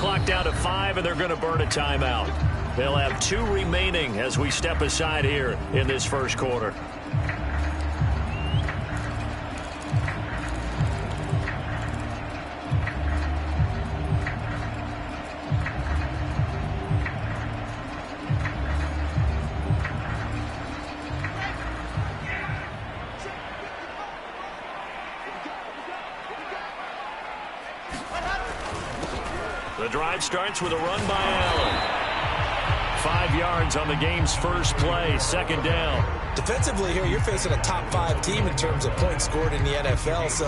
clock down to 5, and they're going to burn a timeout. They'll have 2 remaining as we step aside here in this first quarter. The drive starts with a run by Allen. 5 yards on the game's first play, second down. Defensively here, you're facing a top-5 team in terms of points scored in the NFL. So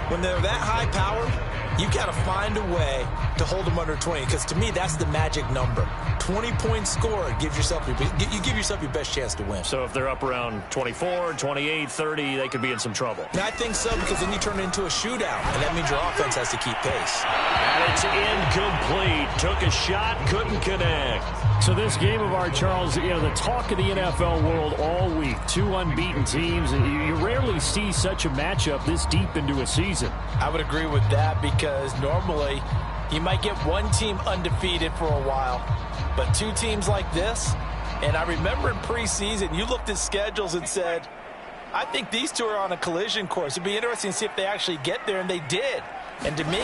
when they're that high-powered, you've got to find a way to hold them under 20. Because to me, that's the magic number. 20 points scored gives yourself you give yourself your best chance to win. So if they're up around 24, 28, 30, they could be in some trouble. And I think so, because then you turn it into a shootout, and that means your offense has to keep pace. And it's incomplete. Took a shot, couldn't connect. So this game of ours, Charles, you know, the talk of the NFL world all week. 2 unbeaten teams. You rarely see such a matchup this deep into a season. I would agree with that, because normally you might get one team undefeated for a while, but 2 teams like this, and I remember in preseason, you looked at schedules and said, I think these 2 are on a collision course. It'd be interesting to see if they actually get there, and they did. And to me,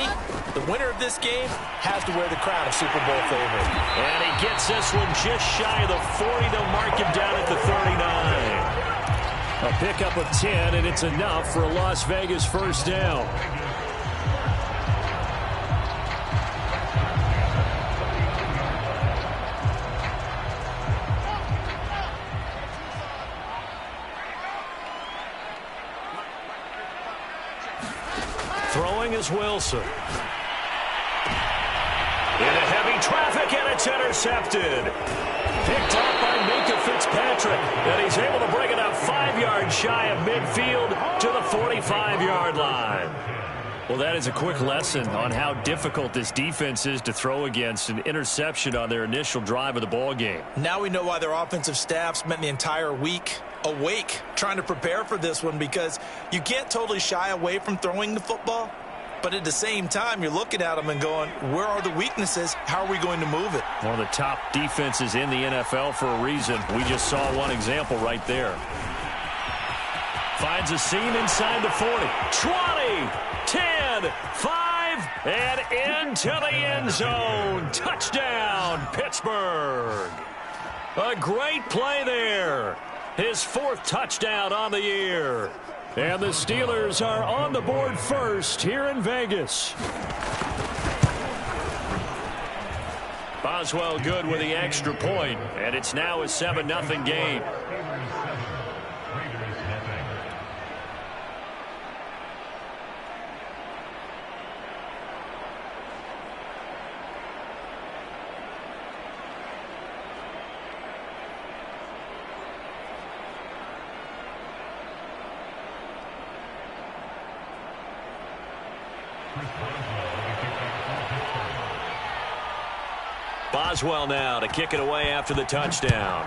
the winner of this game has to wear the crown of Super Bowl favorite. And he gets this one just shy of the 40 to mark him down at the 39. A pickup of 10, and it's enough for a Las Vegas first down. Throwing is Wilson. Into heavy traffic, and it's intercepted. Picked up by Minka Fitzpatrick, and he's able to bring it up 5 yards shy of midfield to the 45-yard line. Well, that is a quick lesson on how difficult this defense is to throw against. An interception on their initial drive of the ball game. Now we know why their offensive staff spent the entire week awake trying to prepare for this one, because you can't totally shy away from throwing the football, but at the same time you're looking at them and going, where are the weaknesses? How are we going to move it? One of the top defenses in the NFL for a reason. We just saw one example right there. Finds a seam inside the 40. 20, 10, 5, and into the end zone. Touchdown, Pittsburgh. A great play there. His 4th touchdown on the year. And the Steelers are on the board first here in Vegas. Boswell good with the extra point, and it's now a 7-0 game. Boswell now to kick it away after the touchdown.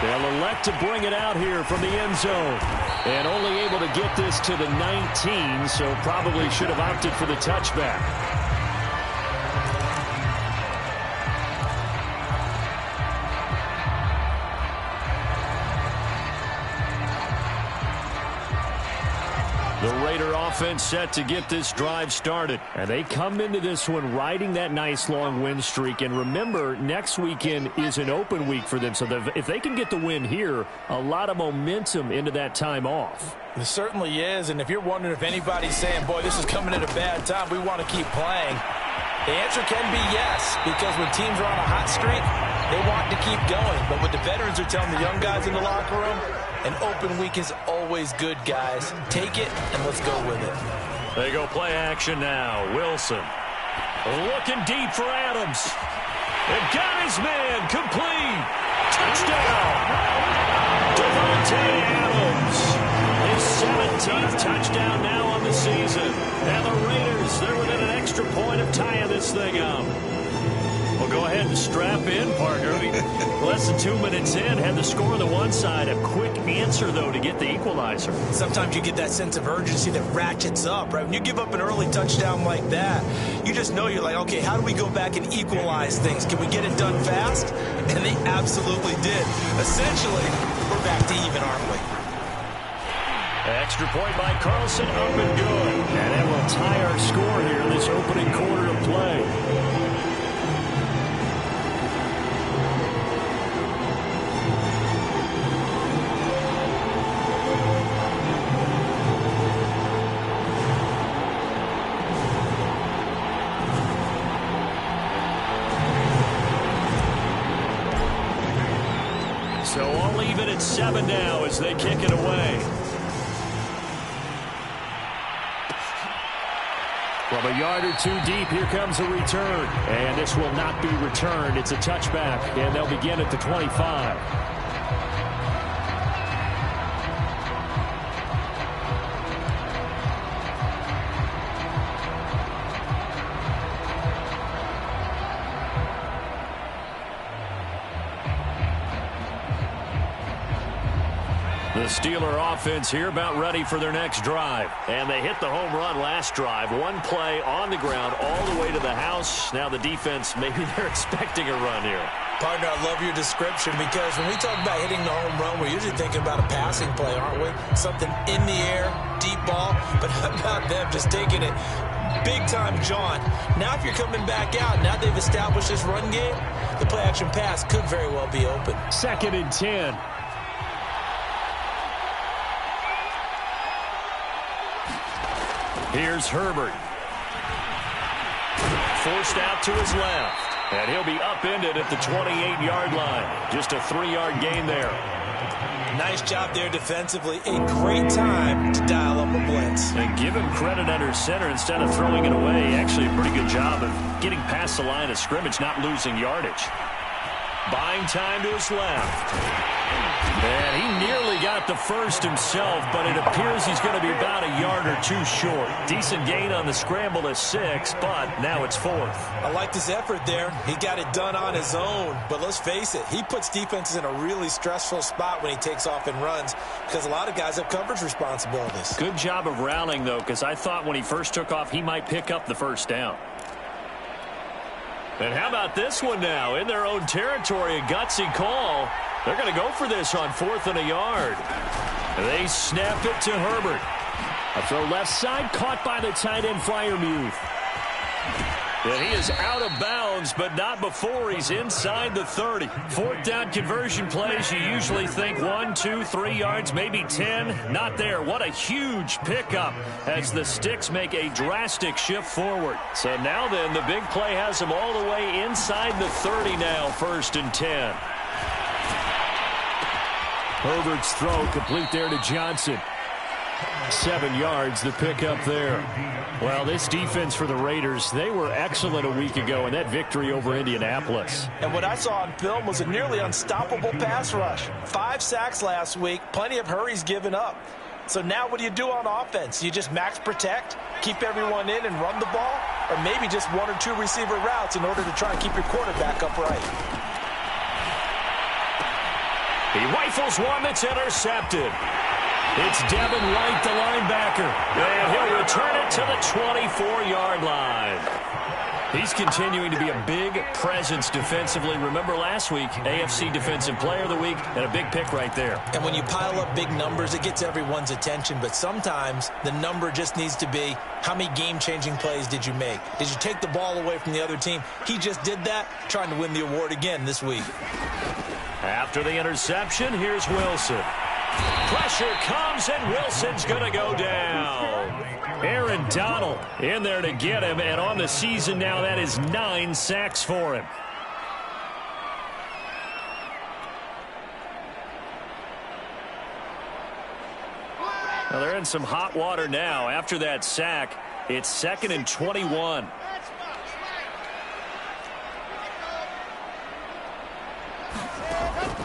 They'll elect to bring it out here from the end zone. And only able to get this to the 19, so probably should have opted for the touchback. The Raider offense set to get this drive started. And they come into this one riding that nice long win streak. And remember, next weekend is an open week for them. So if they can get the win here, a lot of momentum into that time off. It certainly is. And if you're wondering if anybody's saying, boy, this is coming at a bad time, we want to keep playing, the answer can be yes. Because when teams are on a hot streak, they want to keep going. But what the veterans are telling the young guys in the locker room, an open week is always good, guys. Take it, and let's go with it. They go play action now. Wilson looking deep for Adams. And got his man complete. Touchdown. Devontae Adams. His 17th touchdown now on the season. And the Raiders, they're within an extra point of tying this thing up. Well, go ahead and strap in, partner. Less than 2 minutes in, had the score on the one side. A quick answer, though, to get the equalizer. Sometimes you get that sense of urgency that ratchets up, right? When you give up an early touchdown like that, you just know you're like, okay, how do we go back and equalize things? Can we get it done fast? And they absolutely did. Essentially, we're back to even, aren't we? Extra point by Carlson, up and good. And that will tie our score here in this opening quarter of play. So all even at 7 now as they kick it away. From a yard or two deep, here comes a return. And this will not be returned. It's a touchback, and they'll begin at the 25. The Steeler offense here about ready for their next drive. And they hit the home run last drive. One play on the ground all the way to the house. Now the defense, maybe they're expecting a run here. Partner, I love your description because when we talk about hitting the home run, we're usually thinking about a passing play, aren't we? Something in the air, deep ball. But how about them just taking it big-time jaunt? Now if you're coming back out, now they've established this run game, the play-action pass could very well be open. 2nd and 10. Here's Herbert. Forced out to his left. And he'll be upended at the 28-yard line. Just a 3-yard gain there. Nice job there defensively. A great time to dial up a blitz. And give him credit under center instead of throwing it away. Actually a pretty good job of getting past the line of scrimmage, not losing yardage. Buying time to his left. And he nearly got the first himself, but it appears he's going to be about a yard or two short. Decent gain on the scramble to 6, but now it's 4th. I like this effort there. He got it done on his own, but let's face it, he puts defenses in a really stressful spot when he takes off and runs because a lot of guys have coverage responsibilities. Good job of rallying, though, because I thought when he first took off, he might pick up the first down. And how about this one now? In their own territory, a gutsy call. They're going to go for this on 4th and a yard. They snap it to Herbert. A throw left side, caught by the tight end Freiermuth. And he is out of bounds, but not before he's inside the 30. 4th down conversion plays, you usually think 1, 2, 3 yards, maybe 10. Not there. What a huge pickup as the Sticks make a drastic shift forward. So now then, the big play has him all the way inside the 30 now, 1st and 10. Herbert's throw complete there to Johnson. 7 yards, the pickup there. Well, this defense for the Raiders, they were excellent a week ago in that victory over Indianapolis. And what I saw on film was a nearly unstoppable pass rush. 5 sacks last week, plenty of hurries given up. So now what do you do on offense? You just max protect, keep everyone in and run the ball, or maybe just 1 or 2 receiver routes in order to try and keep your quarterback upright. He rifles one that's intercepted. It's Devin White, the linebacker. And he'll return it to the 24-yard line. He's continuing to be a big presence defensively. Remember last week, AFC Defensive Player of the Week, and a big pick right there. And when you pile up big numbers, it gets everyone's attention. But sometimes the number just needs to be, how many game-changing plays did you make? Did you take the ball away from the other team? He just did that, trying to win the award again this week. After the interception, here's Wilson. Pressure comes, and Wilson's going to go down. Aaron Donald in there to get him, and on the season now, that is 9 sacks for him. Well, they're in some hot water now. After that sack, it's 2nd and 21.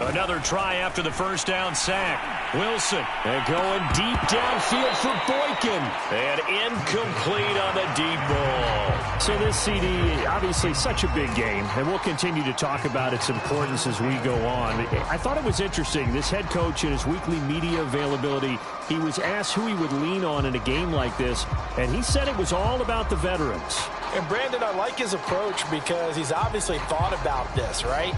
Another try after the first down sack. Wilson. And going deep downfield for Boykin. And incomplete on the deep ball. So this CD, obviously such a big game, and we'll continue to talk about its importance as we go on. I thought it was interesting. This head coach in his weekly media availability, he was asked who he would lean on in a game like this, and he said it was all about the veterans. And Brandon, I like his approach because he's obviously thought about this, right?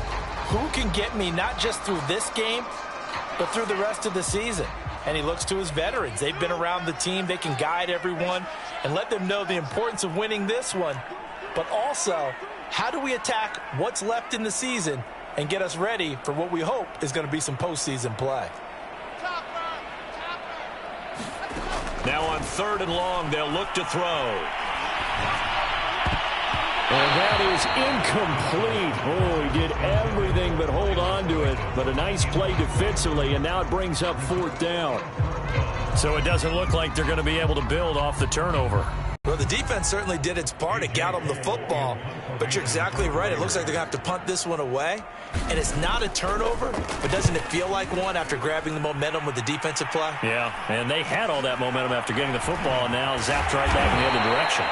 Who can get me not just through this game, but through the rest of the season? And he looks to his veterans. They've been around the team. They can guide everyone and let them know the importance of winning this one. But also, how do we attack what's left in the season and get us ready for what we hope is going to be some postseason play? Now on 3rd and long, they'll look to throw. And that is incomplete. Oh, he did everything but hold on to it. But a nice play defensively, and now it brings up 4th down. So it doesn't look like they're going to be able to build off the turnover. Well, the defense certainly did its part to get them the football. But you're exactly right. It looks like they're going to have to punt this one away. And it's not a turnover, but doesn't it feel like one after grabbing the momentum with the defensive play? Yeah, and they had all that momentum after getting the football, and now zapped right back in the other direction.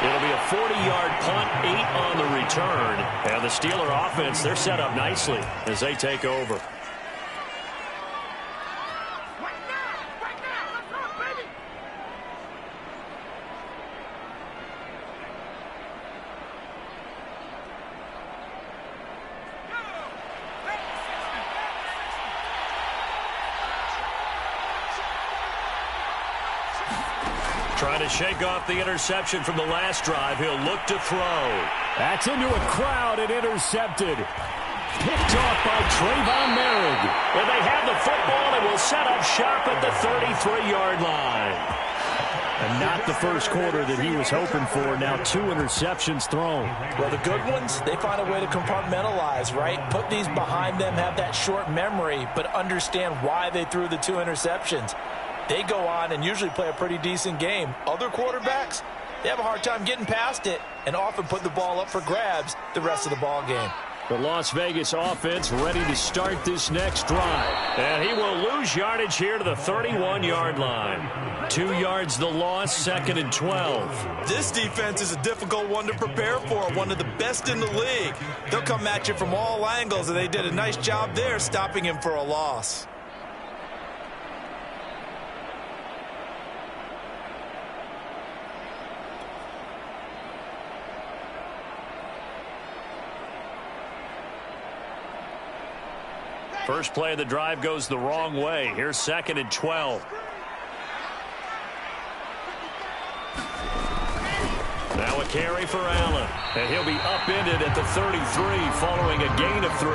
It'll be a 40-yard punt, 8 on the return. And the Steeler offense, they're set up nicely as they take over. Trying to shake off the interception from the last drive. He'll look to throw. That's into a crowd and intercepted. Picked off by Trayvon Merrick. And they have the football and will set up shop at the 33-yard line. And not the first quarter that he was hoping for. Now 2 interceptions thrown. Well, the good ones, they find a way to compartmentalize, right? Put these behind them, have that short memory, but understand why they threw the 2 interceptions. They go on and usually play a pretty decent game. Other quarterbacks, they have a hard time getting past it and often put the ball up for grabs the rest of the ball game. The Las Vegas offense ready to start this next drive. And he will lose yardage here to the 31-yard line. 2 yards the loss, 2nd and 12. This defense is a difficult one to prepare for, one of the best in the league. They'll come at you from all angles, and they did a nice job there stopping him for a loss. First play of the drive goes the wrong way. Here's 2nd and 12. Now a carry for Allen. And he'll be upended at the 33 following a gain of 3.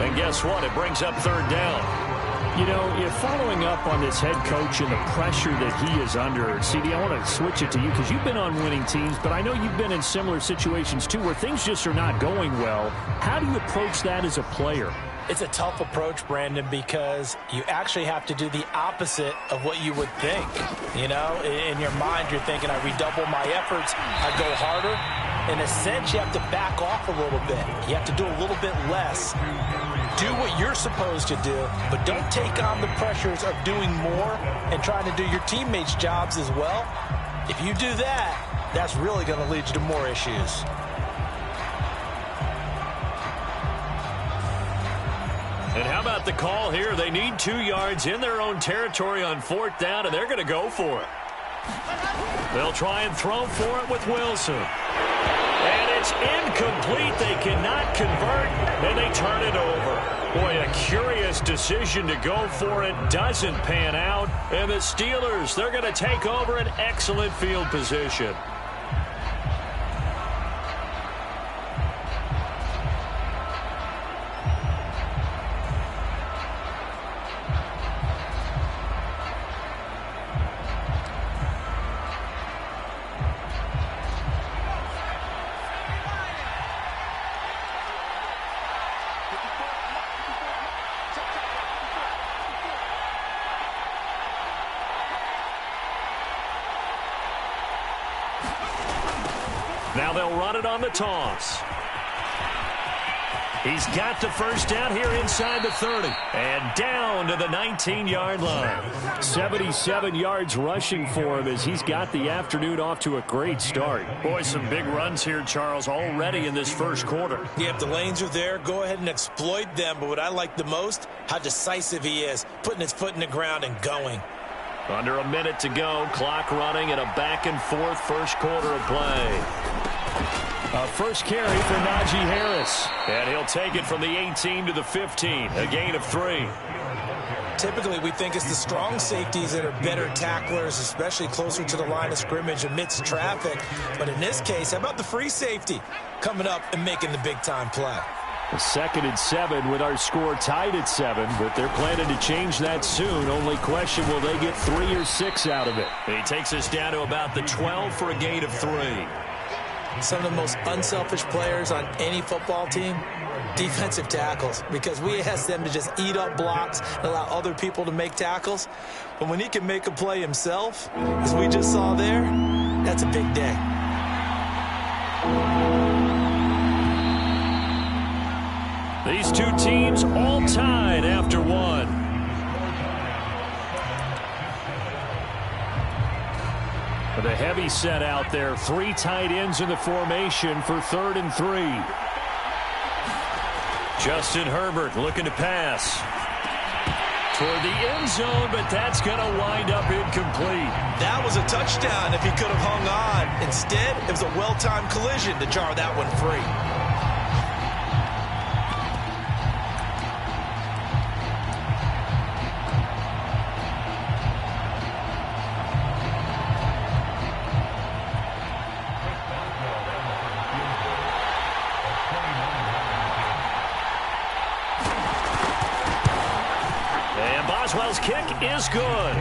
And guess what? It brings up 3rd down. You know, if following up on this head coach and the pressure that he is under, CD, I want to switch it to you because you've been on winning teams, but I know you've been in similar situations too where things just are not going well. How do you approach that as a player? It's a tough approach, Brandon, because you actually have to do the opposite of what you would think. You know, in your mind, you're thinking, I redouble my efforts, I go harder. In a sense, you have to back off a little bit. You have to do a little bit less. Do what you're supposed to do, but don't take on the pressures of doing more and trying to do your teammates' jobs as well. If you do that, that's really going to lead you to more issues. And how about the call here? They need 2 yards in their own territory on 4th down, and they're going to go for it. They'll try and throw for it with Wilson. And it's incomplete. They cannot convert, and they turn it over. Boy, a curious decision to go for it. Doesn't pan out. And the Steelers, they're going to take over an excellent field position. Now they'll run it on the toss. He's got the first down here inside the 30. And down to the 19-yard line. 77 yards rushing for him as he's got the afternoon off to a great start. Boy, some big runs here, Charles, already in this first quarter. Yeah, if the lanes are there, go ahead and exploit them. But what I like the most, how decisive he is, putting his foot in the ground and going. Under a minute to go, clock running, and a back-and-forth first quarter of play. A first carry for Najee Harris. And he'll take it from the 18 to the 15, a gain of 3. Typically, we think it's the strong safeties that are better tacklers, especially closer to the line of scrimmage amidst traffic. But in this case, how about the free safety coming up and making the big-time play? A 2nd and 7 with our score tied at 7, but they're planning to change that soon. Only question, will they get 3 or 6 out of it? He takes us down to about the 12 for a gain of 3. Some of the most unselfish players on any football team, defensive tackles, because we ask them to just eat up blocks and allow other people to make tackles. But when he can make a play himself, as we just saw there, that's a big day. These two teams all tied after one. With a heavy set out there, 3 tight ends in the formation for 3rd and 3. Justin Herbert looking to pass toward the end zone, but that's going to wind up incomplete. That was a touchdown if he could have hung on. Instead, it was a well-timed collision to jar that one free. Boswell's kick is good.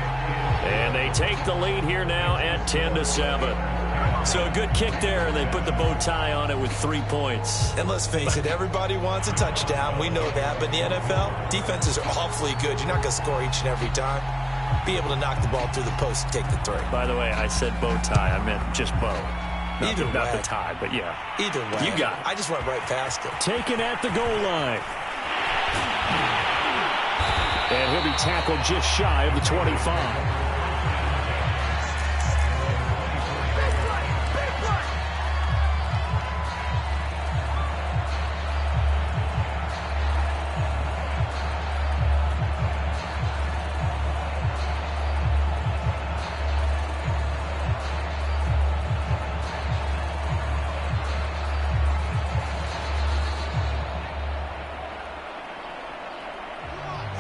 And they take the lead here now at 10-7. So a good kick there, and they put the bow tie on it with 3 points. And let's face it, everybody wants a touchdown. We know that. But in the NFL, defenses are awfully good. You're not going to score each and every time. Be able to knock the ball through the post and take the 3. By the way, I said bow tie. I meant just bow. Not the tie, but yeah. Either way. You got it. I just went right past it. Taken at the goal line. And he'll be tackled just shy of the 25.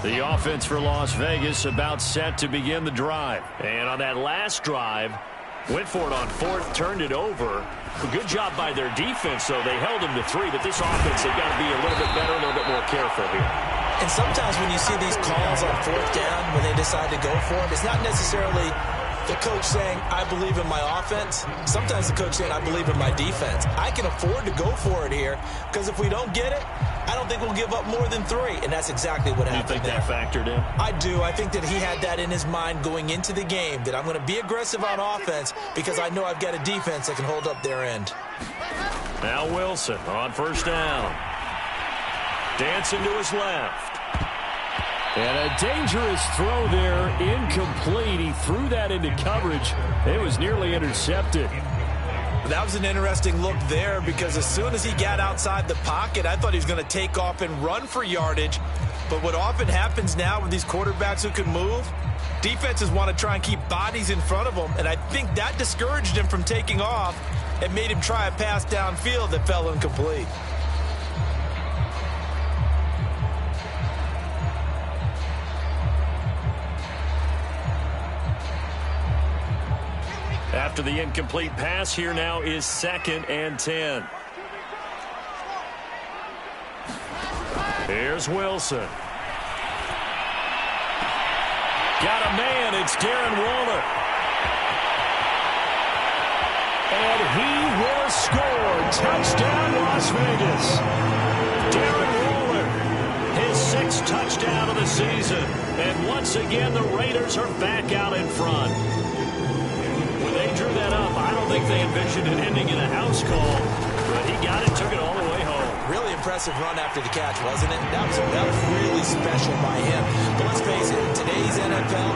The offense for Las Vegas about set to begin the drive. And on that last drive, went for it on 4th, turned it over. A good job by their defense, though. They held them to 3, but this offense, they've got to be a little bit better, a little bit more careful here. And sometimes when you see these calls on 4th down, when they decide to go for it, it's not necessarily the coach saying, I believe in my offense. Sometimes the coach saying, I believe in my defense. I can afford to go for it here, because if we don't get it, I don't think we'll give up more than 3, and that's exactly what happened there. You think that factored in? I do. I think that he had that in his mind going into the game, that I'm going to be aggressive on offense because I know I've got a defense that can hold up their end. Now Wilson on 1st down. Dancing to his left. And a dangerous throw there, incomplete. He threw that into coverage. It was nearly intercepted. That was an interesting look there because as soon as he got outside the pocket, I thought he was going to take off and run for yardage. But what often happens now with these quarterbacks who can move, defenses want to try and keep bodies in front of them, and I think that discouraged him from taking off and made him try a pass downfield that fell incomplete. After the incomplete pass, here now is 2nd and 10. Here's Wilson. Got a man. It's Darren Waller. And he will score. Touchdown, Las Vegas. Darren Waller, his 6th touchdown of the season. And once again, the Raiders are back out in front. They drew that up. I don't think they envisioned it ending in a house call, but he got it, took it all the way home. Really impressive run after the catch, wasn't it? That was really special by him. But let's face it, in today's NFL,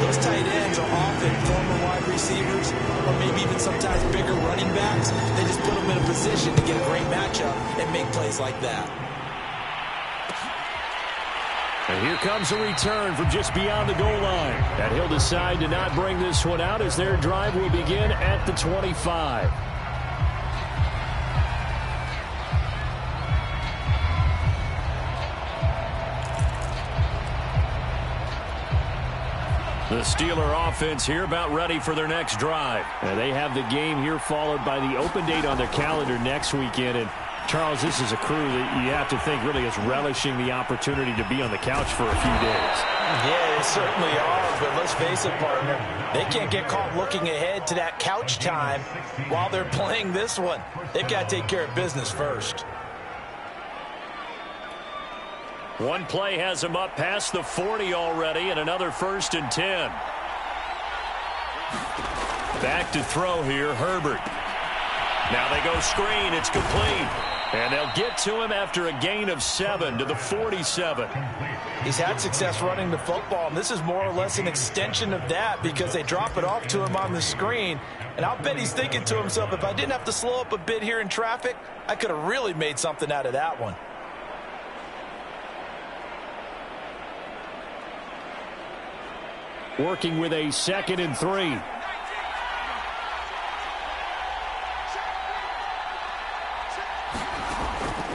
those tight ends are often former wide receivers or maybe even sometimes bigger running backs. They just put them in a position to get a great matchup and make plays like that. And here comes a return from just beyond the goal line. And he'll decide to not bring this one out as their drive will begin at the 25. The Steeler offense here about ready for their next drive. And they have the game here followed by the open date on their calendar next weekend. And Charles, this is a crew that you have to think really is relishing the opportunity to be on the couch for a few days. Yeah, they certainly are, but let's face it, partner, they can't get caught looking ahead to that couch time while they're playing this one. They've got to take care of business first. One play has him up past the 40 already, and another 1st and 10. Back to throw here, Herbert. Now they go screen, it's complete. And they'll get to him after a gain of 7 to the 47. He's had success running the football, and this is more or less an extension of that because they drop it off to him on the screen. And I'll bet he's thinking to himself, if I didn't have to slow up a bit here in traffic, I could have really made something out of that one. Working with a 2nd and 3.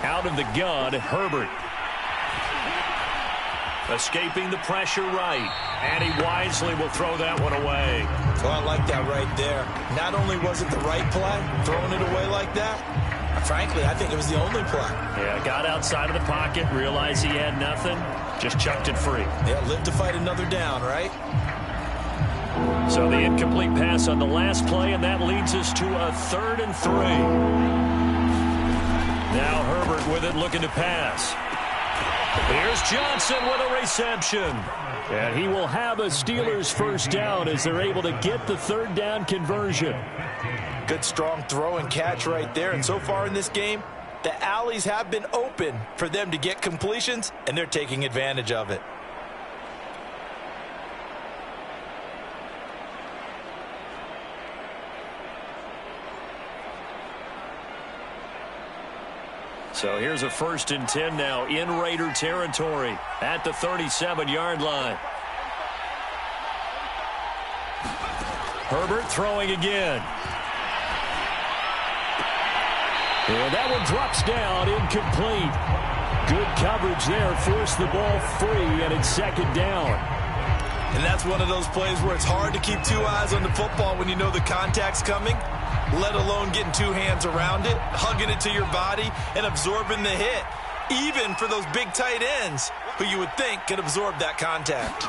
Out of the gun, Herbert. Escaping the pressure right. And he wisely will throw that one away. Well, I like that right there. Not only was it the right play, throwing it away like that, frankly, I think it was the only play. Yeah, got outside of the pocket, realized he had nothing, just chucked it free. Yeah, live to fight another down, right? So the incomplete pass on the last play, and that leads us to a 3rd and 3. Now Herbert with it, looking to pass. Here's Johnson with a reception. And he will have a Steelers 1st down as they're able to get the 3rd down conversion. Good strong throw and catch right there. And so far in this game, the alleys have been open for them to get completions, and they're taking advantage of it. So here's a 1st and 10 now in Raider territory at the 37-yard line. Herbert throwing again. And that one drops down, incomplete. Good coverage there, forced the ball free, and it's 2nd down. And that's one of those plays where it's hard to keep 2 eyes on the football when you know the contact's coming, let alone getting 2 hands around it, hugging it to your body, and absorbing the hit, even for those big tight ends who you would think could absorb that contact.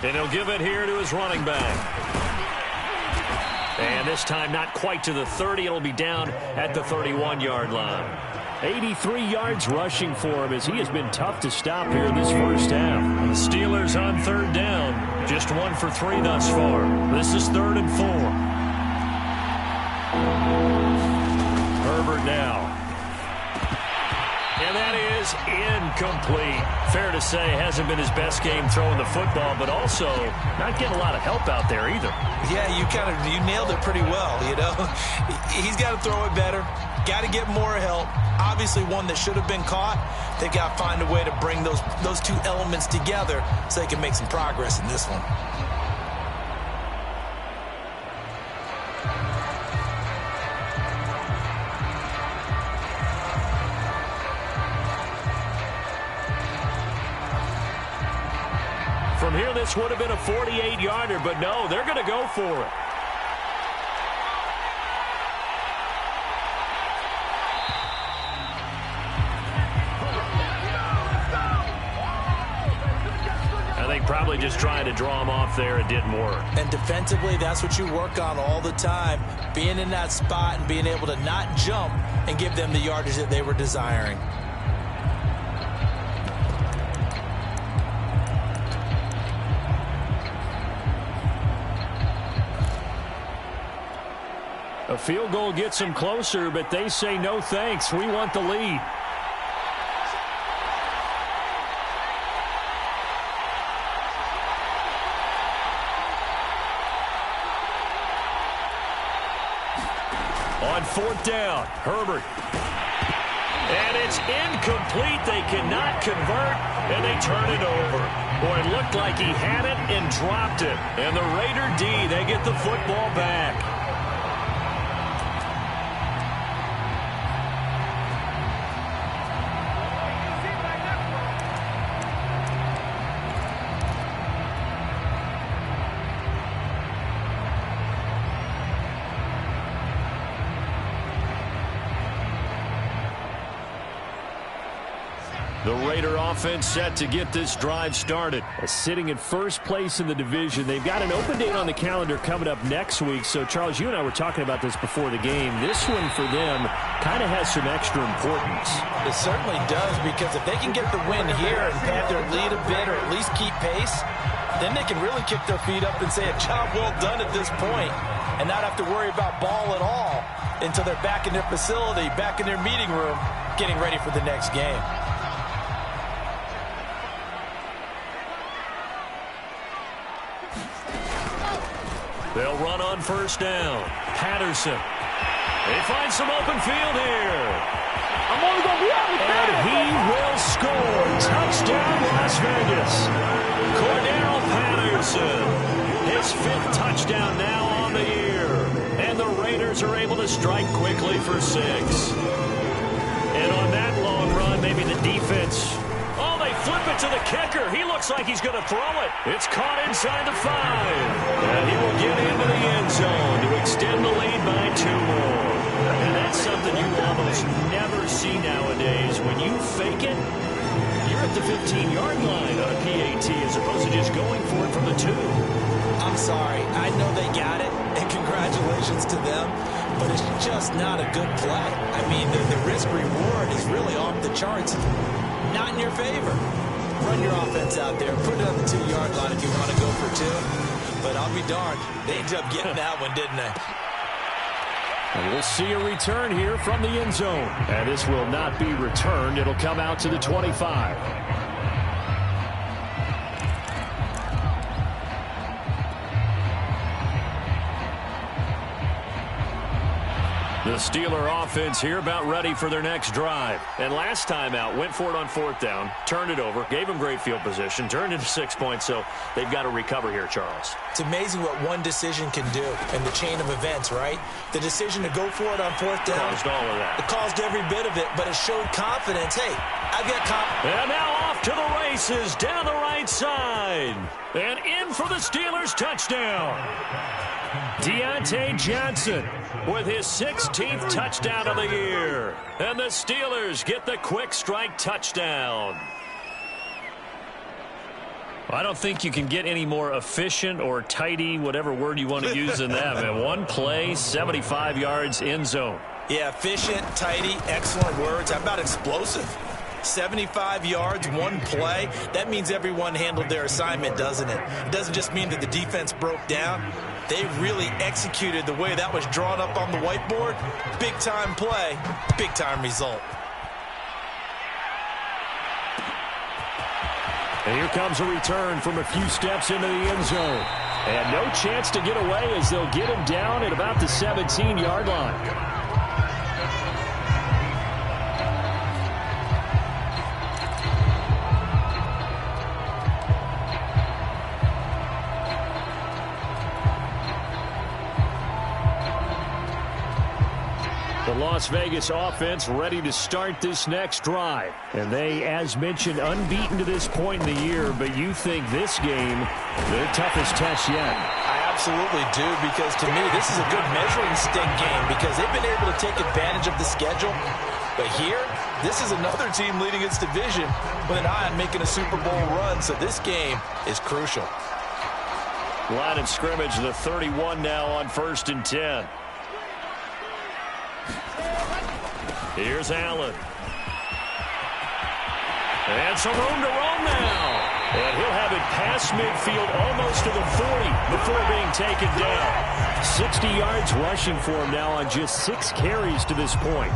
And he'll give it here to his running back. And this time not quite to the 30. It'll be down at the 31-yard line. 83 yards rushing for him as he has been tough to stop here in this 1st half. The Steelers on 3rd down. Just 1 for 3 thus far. This is 3rd and 4. Herbert now. And that is incomplete. Fair to say, hasn't been his best game throwing the football, but also not getting a lot of help out there either. Yeah, you nailed it pretty well, you know. He's got to throw it better. Got to get more help. Obviously one that should have been caught. They've got to find a way to bring those 2 elements together so they can make some progress in this one. From here, this would have been a 48-yarder, but no, they're going to go for it. I think probably just trying to draw him off there, it didn't work. And defensively, that's what you work on all the time, being in that spot and being able to not jump and give them the yardage that they were desiring. A field goal gets them closer, but they say no thanks. We want the lead. On fourth down, Herbert. And it's incomplete. They cannot convert, and they turn it over. Boy, it looked like he had it and dropped it. And the Raider D, they get the football back. The Raider offense set to get this drive started. Sitting in first place in the division. They've got an open date on the calendar coming up next week. So, Charles, you and I were talking about this before the game. This one for them kind of has some extra importance. It certainly does, because if they can get the win here and pad their lead a bit or at least keep pace, then they can really kick their feet up and say a job well done at this point and not have to worry about ball at all until they're back in their facility, back in their meeting room, getting ready for the next game. They'll run on first down. Patterson. They find some open field here. I'm only going to be on the And he will score. Touchdown, Las Vegas. Cordero Patterson. His 5th touchdown now on the year. And the Raiders are able to strike quickly for 6. And on that long run, maybe the defense... Oh, they flip it to the kicker. He looks like he's going to throw it. It's caught inside the 5. And he will get into the end zone to extend the lead by 2 more. And that's something you almost never see nowadays. When you fake it, you're at the 15-yard line on a PAT as opposed to just going for it from the 2. I'm sorry. I know they got it, and congratulations to them, but it's just not a good play. I mean, the risk-reward is really off the charts. Not in your favor. Run your offense out there. Put it on the 2-yard line if you want to go for 2. But I'll be darned. They ended up getting that one, didn't they? And we'll see a return here from the end zone. And this will not be returned. It'll come out to the 25. The Steeler offense here about ready for their next drive. And last time out, went for it on fourth down, turned it over, gave them great field position, turned into 6 points, so they've got to recover here, Charles. It's amazing what one decision can do in the chain of events, right? The decision to go for it on fourth down. Caused all of that. It caused every bit of it, but it showed confidence. Hey, I've got confidence. And now off to the races down the right side. And in for the Steelers touchdown. Deontay Johnson with his 16th touchdown of the year. And the Steelers get the quick strike touchdown. I don't think you can get any more efficient or tidy, whatever word you want to use in that. Man, one play, 75 yards, end zone. Yeah, efficient, tidy, excellent words. How about explosive? 75 yards, one play. That means everyone handled their assignment, doesn't it? It doesn't just mean that the defense broke down. They really executed the way that was drawn up on the whiteboard. Big-time play, big-time result. And here comes a return from a few steps into the end zone. And no chance to get away as they'll get him down at about the 17-yard line. The Las Vegas offense ready to start this next drive. And they, as mentioned, unbeaten to this point in the year, but you think this game, their toughest test yet. I absolutely do, because to me, this is a good measuring stick game because they've been able to take advantage of the schedule. But here, this is another team leading its division with an eye on making a Super Bowl run, so this game is crucial. Line of scrimmage, the 31 now on 1st and 10. Here's Allen. And some room to roam now. And he'll have it past midfield almost to the 40 before being taken down. 60 yards rushing for him now on just 6 carries to this point.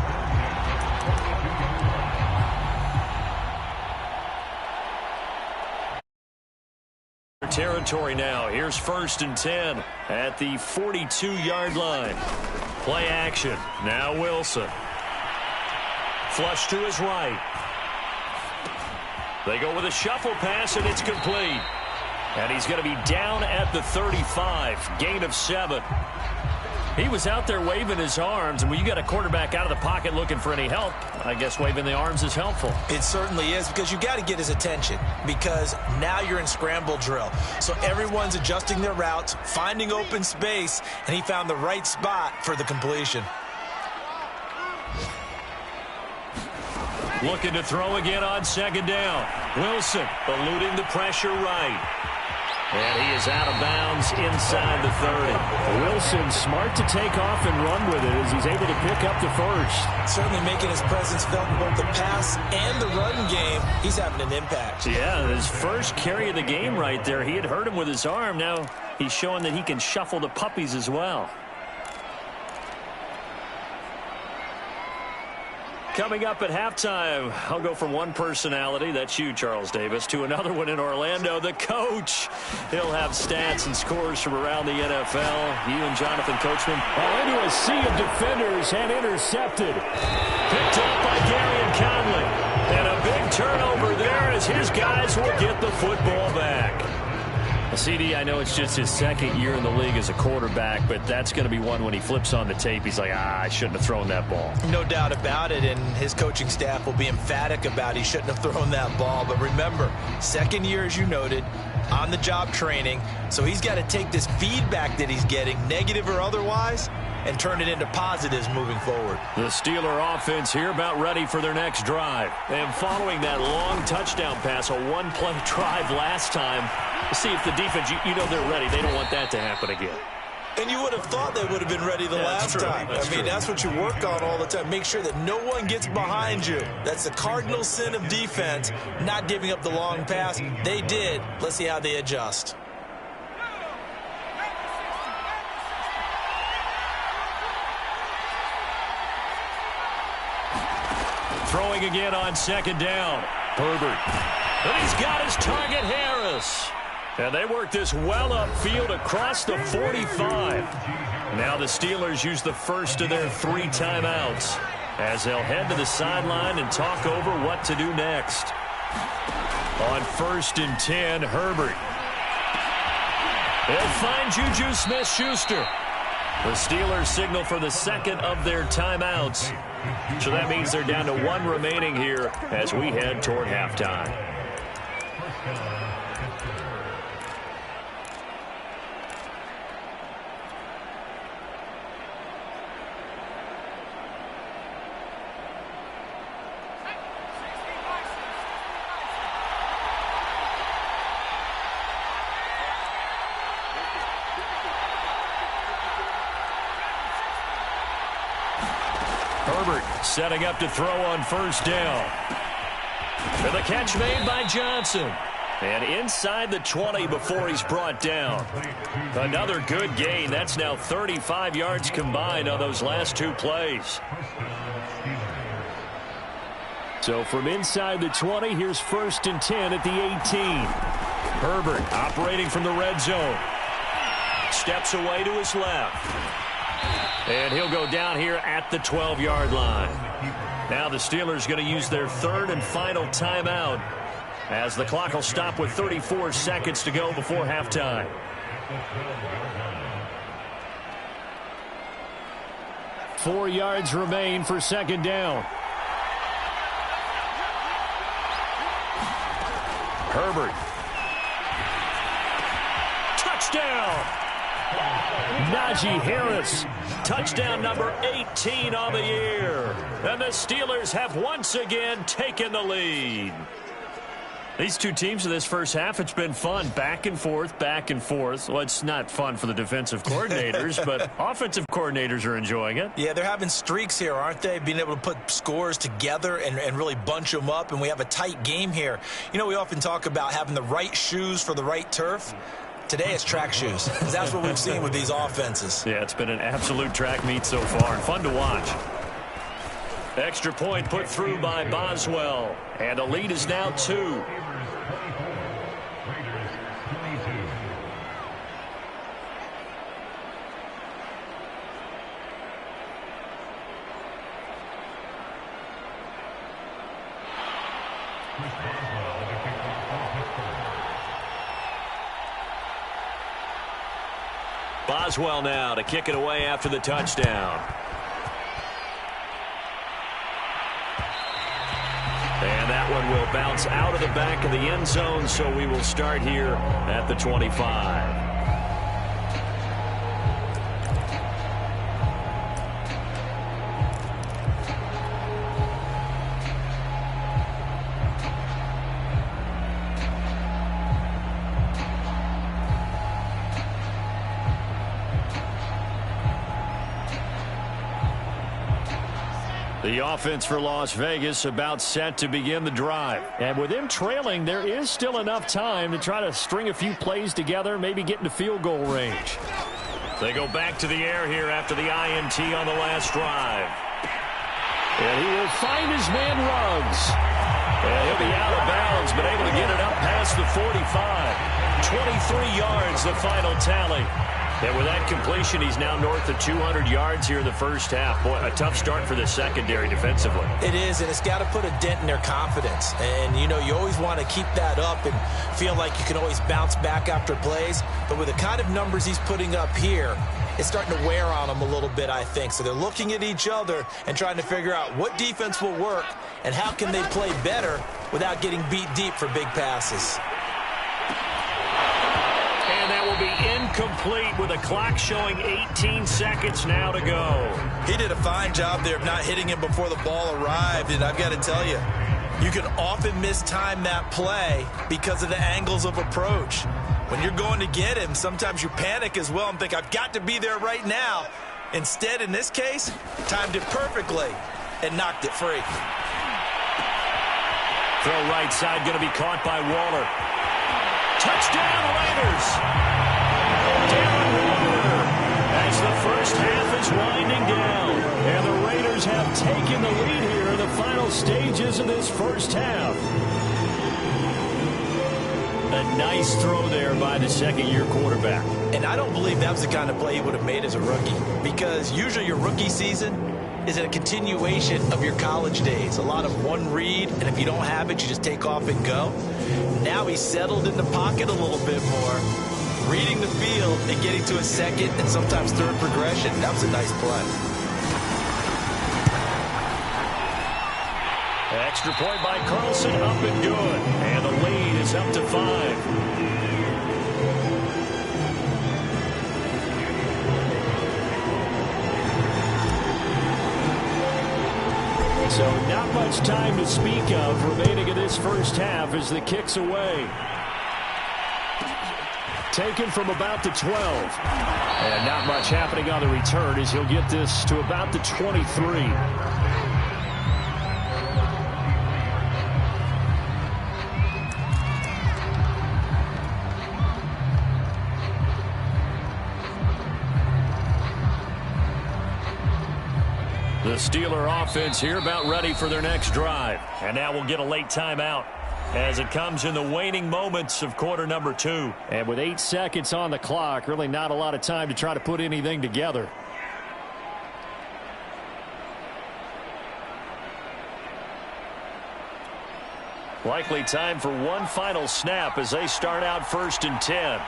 Territory now. Here's 1st and 10 at the 42-yard line. Play action. Now Wilson. Flush to his right. They go with a shuffle pass, and it's complete. And he's going to be down at the 35. Gain of 7. He was out there waving his arms, and when you got a quarterback out of the pocket looking for any help, I guess waving the arms is helpful. It certainly is, because you got to get his attention, because now you're in scramble drill. So everyone's adjusting their routes, finding open space, and he found the right spot for the completion. Looking to throw again on 2nd down. Wilson eluding the pressure right. And he is out of bounds inside the 30. Wilson smart to take off and run with it as he's able to pick up the first. Certainly making his presence felt in both the pass and the run game. He's having an impact. Yeah, his first carry of the game right there. He had hurt him with his arm. Now he's showing that he can shuffle the puppies as well. Coming up at halftime, I'll go from one personality, that's you, Charles Davis, to another one in Orlando, the coach. He'll have stats and scores from around the NFL. You and Jonathan Coachman. Into a sea of defenders and intercepted. Picked up by Gary Conley. And a big turnover there as his guys will get the football back. CD, I know it's just his 2nd year in the league as a quarterback, but that's going to be one when he flips on the tape. He's like, I shouldn't have thrown that ball. No doubt about it, and his coaching staff will be emphatic about he shouldn't have thrown that ball. But remember, 2nd year, as you noted, on-the-job training, so he's got to take this feedback that he's getting, negative or otherwise, and turn it into positives moving forward. The Steeler offense here about ready for their next drive. And following that long touchdown pass, a one-play drive last time, see if the defense, you know they're ready. They don't want that to happen again. And you would have thought they would have been ready the last time. That's what you work on all the time. Make sure that no one gets behind you. That's the cardinal sin of defense, not giving up the long pass. They did. Let's see how they adjust. Throwing again on 2nd down. Herbert. And he's got his target, Harris. And they work this well upfield across the 45. Now the Steelers use the first of their 3 timeouts as they'll head to the sideline and talk over what to do next. On 1st and 10, Herbert. They'll find Juju Smith-Schuster. The Steelers signal for the 2nd of their timeouts. So that means they're down to 1 remaining here as we head toward halftime. Herbert setting up to throw on 1st down. And the catch made by Johnson. And inside the 20 before he's brought down. Another good gain. That's now 35 yards combined on those last 2 plays. So from inside the 20, here's 1st and 10 at the 18. Herbert operating from the red zone. Steps away to his left. And he'll go down here at the 12-yard line. Now the Steelers going to use their 3rd and final timeout as the clock will stop with 34 seconds to go before halftime. Four yards remain for 2nd down. Herbert. Touchdown! Najee Harris, touchdown number 18 on the year. And the Steelers have once again taken the lead. These two teams in this first half, it's been fun. Back and forth, back and forth. Well, it's not fun for the defensive coordinators, but offensive coordinators are enjoying it. Yeah, they're having streaks here, aren't they? Being able to put scores together and really bunch them up, and we have a tight game here. You know, we often talk about having the right shoes for the right turf. Today it's track shoes. That's what we've seen with these offenses. Yeah, it's been an absolute track meet so far, and fun to watch. Extra point put through by Boswell, and the lead is now 2. Boswell now to kick it away after the touchdown. And that one will bounce out of the back of the end zone, so we will start here at the 25. The offense for Las Vegas about set to begin the drive. And with them trailing, there is still enough time to try to string a few plays together, maybe get into field goal range. They go back to the air here after the INT on the last drive. And he will find his man Ruggs. And he'll be out of bounds, but able to get it up past the 45. 23 yards, the final tally. And with that completion, he's now north of 200 yards here in the first half. Boy, a tough start for the secondary defensively. It is, and it's got to put a dent in their confidence. And, you know, you always want to keep that up and feel like you can always bounce back after plays. But with the kind of numbers he's putting up here, it's starting to wear on them a little bit, I think. So they're looking at each other and trying to figure out what defense will work and how can they play better without getting beat deep for big passes. That will be incomplete with a clock showing 18 seconds now to go. He did a fine job there of not hitting him before the ball arrived, and I've got to tell you, you can often mistime that play because of the angles of approach. When you're going to get him, sometimes you panic as well and think, I've got to be there right now. Instead, in this case, timed it perfectly and knocked it free. Throw right side, going to be caught by Waller. Touchdown, Raiders! Darren Waller, as the first half is winding down. And the Raiders have taken the lead here in the final stages of this first half. A nice throw there by the second-year quarterback. And I don't believe that was the kind of play he would have made as a rookie. Because usually your rookie season is a continuation of your college days. A lot of one read, and if you don't have it, you just take off and go. Now he's settled in the pocket a little bit more, reading the field and getting to a second and sometimes third progression. That was a nice play. Extra point by Carlson, up and good. And the lead is up to 5. So not much time to speak of remaining in this first half as the kick's away. Taken from about the 12. And not much happening on the return as he'll get this to about the 23. The Steeler offense here about ready for their next drive. And now we'll get a late timeout as it comes in the waning moments of quarter number 2. And with 8 seconds on the clock, really not a lot of time to try to put anything together. Likely time for one final snap as they start out 1st and 10.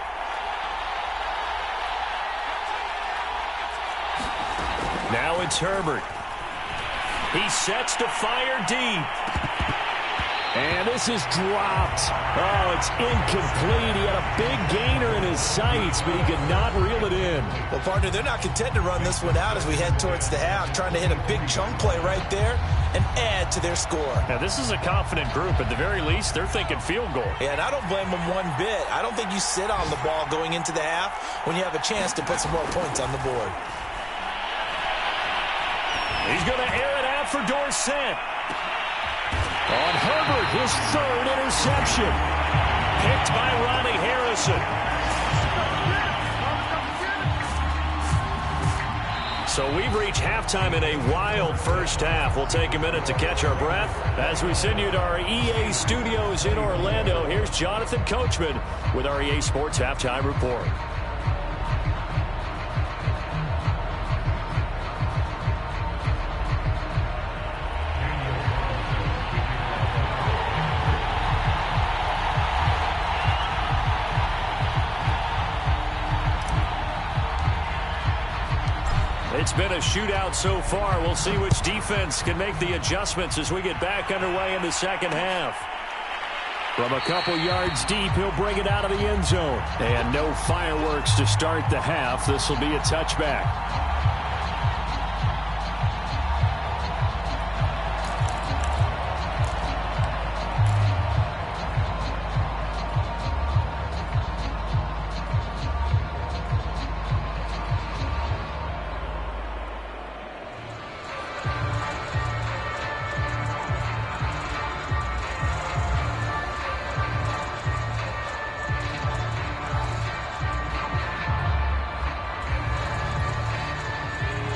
Now it's Herbert. He sets to fire deep. And this is dropped. Oh, it's incomplete. He had a big gainer in his sights, but he could not reel it in. Well, partner, they're not content to run this one out as we head towards the half, trying to hit a big chunk play right there and add to their score. Now, this is a confident group. At the very least, they're thinking field goal. Yeah, and I don't blame them one bit. I don't think you sit on the ball going into the half when you have a chance to put some more points on the board. He's going to air it out for Dorsett. On Herbert, his third interception. Picked by Ronnie Harrison. So we've reached halftime in a wild first half. We'll take a minute to catch our breath. As we send you to our EA studios in Orlando, here's Jonathan Coachman with our EA Sports Halftime Report. It's been a shootout so far. We'll see which defense can make the adjustments as we get back underway in the second half. From a couple yards deep, he'll bring it out of the end zone. And no fireworks to start the half. This will be a touchback.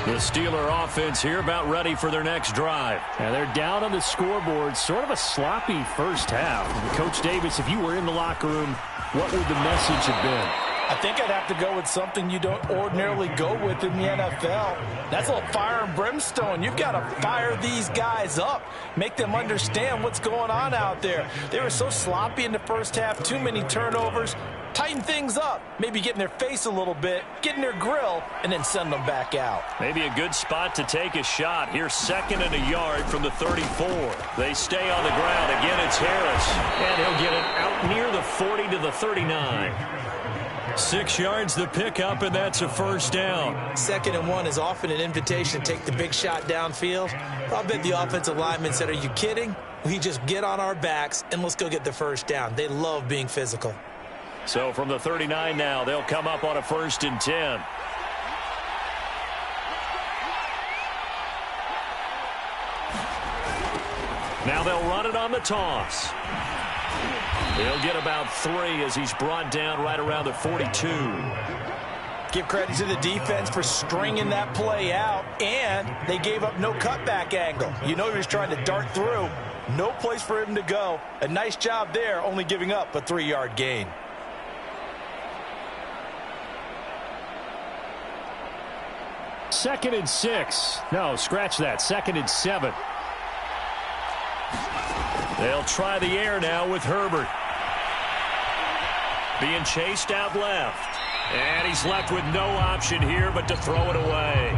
The Steeler offense here about ready for their next drive. And they're down on the scoreboard. Sort of a sloppy first half. Coach Davis, if you were in the locker room, what would the message have been? I think I'd have to go with something you don't ordinarily go with in the NFL. That's a little fire and brimstone. You've got to fire these guys up. Make them understand what's going on out there. They were so sloppy in the first half. Too many turnovers. Tighten things up. Maybe get in their face a little bit. Get in their grill. And then send them back out. Maybe a good spot to take a shot. Here's 2nd and a yard from the 34. They stay on the ground. Again, it's Harris. And he'll get it out near the 40 to the 39. 6 yards the pickup, and that's a first down. 2nd and 1 is often an invitation to take the big shot downfield. I'll bet the offensive lineman said, are you kidding? We just get on our backs and let's go get the first down. They love being physical. So from the 39 now, they'll come up on a 1st and 10. Now they'll run it on the toss. He'll get about 3 as he's brought down right around the 42. Give credit to the defense for stringing that play out, and they gave up no cutback angle. You know he was trying to dart through. No place for him to go. A nice job there, only giving up a 3-yard gain. Second and 6. No, scratch that. 2nd and 7. They'll try the air now with Herbert. Being chased out left. And he's left with no option here but to throw it away.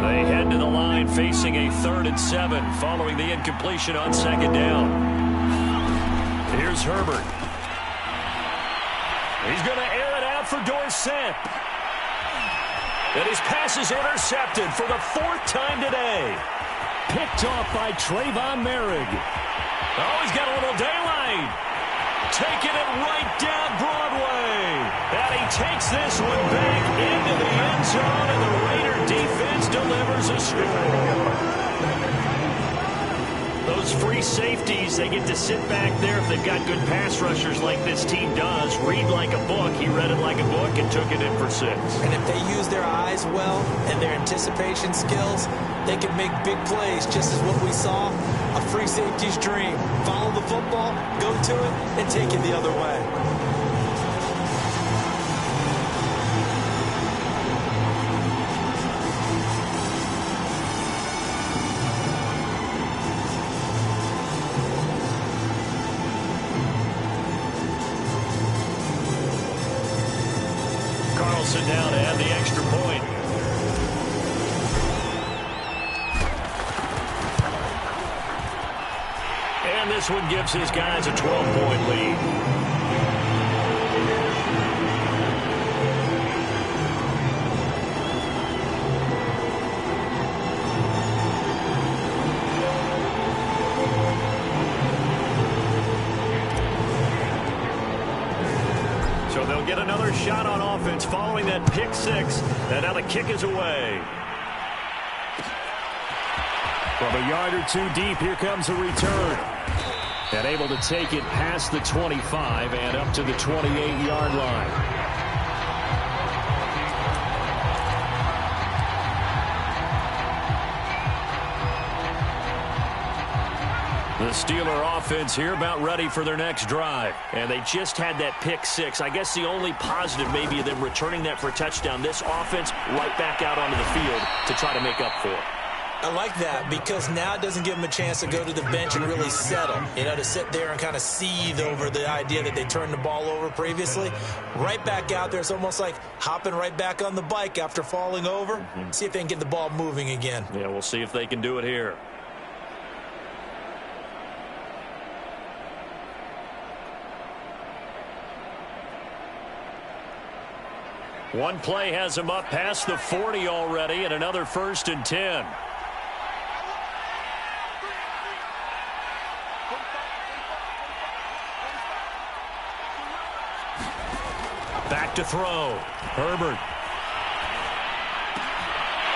They head to the line facing a 3rd and 7 following the incompletion on 2nd down. Here's Herbert. He's going to air it out for Dorsett. And his pass is intercepted for the 4th time today. Picked off by Trayvon Merrick. Oh, he's got a little daylight. Taking it right down Broadway. And he takes this one back into the end zone, and the Raider defense delivers a score. Those free safeties, they get to sit back there if they've got good pass rushers like this team does. Read like a book. He read it like a book and took it in for 6. And if they use their eyes well and their anticipation skills, they can make big plays, just as what we saw, a free safety's dream. Follow the football, go to it, and take it the other way. it now to add the extra point. And this one gives his guys a 12-point lead. So they'll get another shot on offense following that pick six. And now the kick is away. From a yard or two deep, here comes a return. And able to take it past the 25 and up to the 28-yard line. The Steeler offense here about ready for their next drive. And they just had that pick six. I guess the only positive maybe of them returning that for a touchdown. This offense right back out onto the field to try to make up for it. I like that because now it doesn't give them a chance to go to the bench and really settle. You know, to sit there and kind of seethe over the idea that they turned the ball over previously. Right back out there. It's almost like hopping right back on the bike after falling over. See if they can get the ball moving again. Yeah, we'll see if they can do it here. One play has him up past the 40 already, and another 1st and 10. Back to throw. Herbert.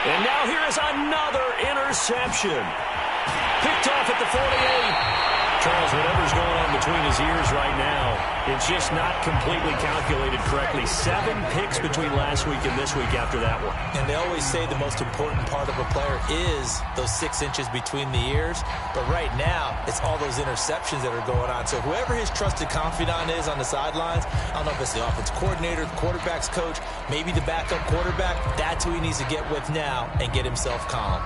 And now here is another interception. Picked off at the 48. Charles, whatever's going on between his ears right now, it's just not completely calculated correctly. 7 picks between last week and this week after that one. And they always say the most important part of a player is those 6 inches between the ears. But right now, it's all those interceptions that are going on. So whoever his trusted confidant is on the sidelines, I don't know if it's the offense coordinator, the quarterback's coach, maybe the backup quarterback, that's who he needs to get with now and get himself calm.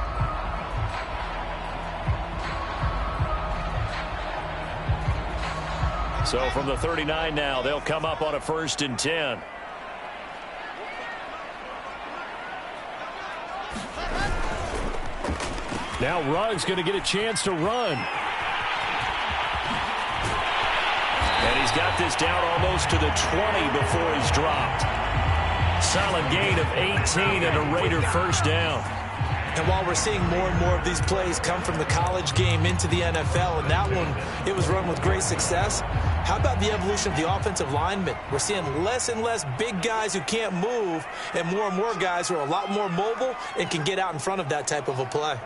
So from the 39 now, they'll come up on a 1st and 10. Now Ruggs going to get a chance to run. And he's got this down almost to the 20 before he's dropped. Solid gain of 18 and a Raider 1st down. And while we're seeing more and more of these plays come from the college game into the NFL, and that one, it was run with great success, how about the evolution of the offensive linemen? We're seeing less and less big guys who can't move and more guys who are a lot more mobile and can get out in front of that type of a play.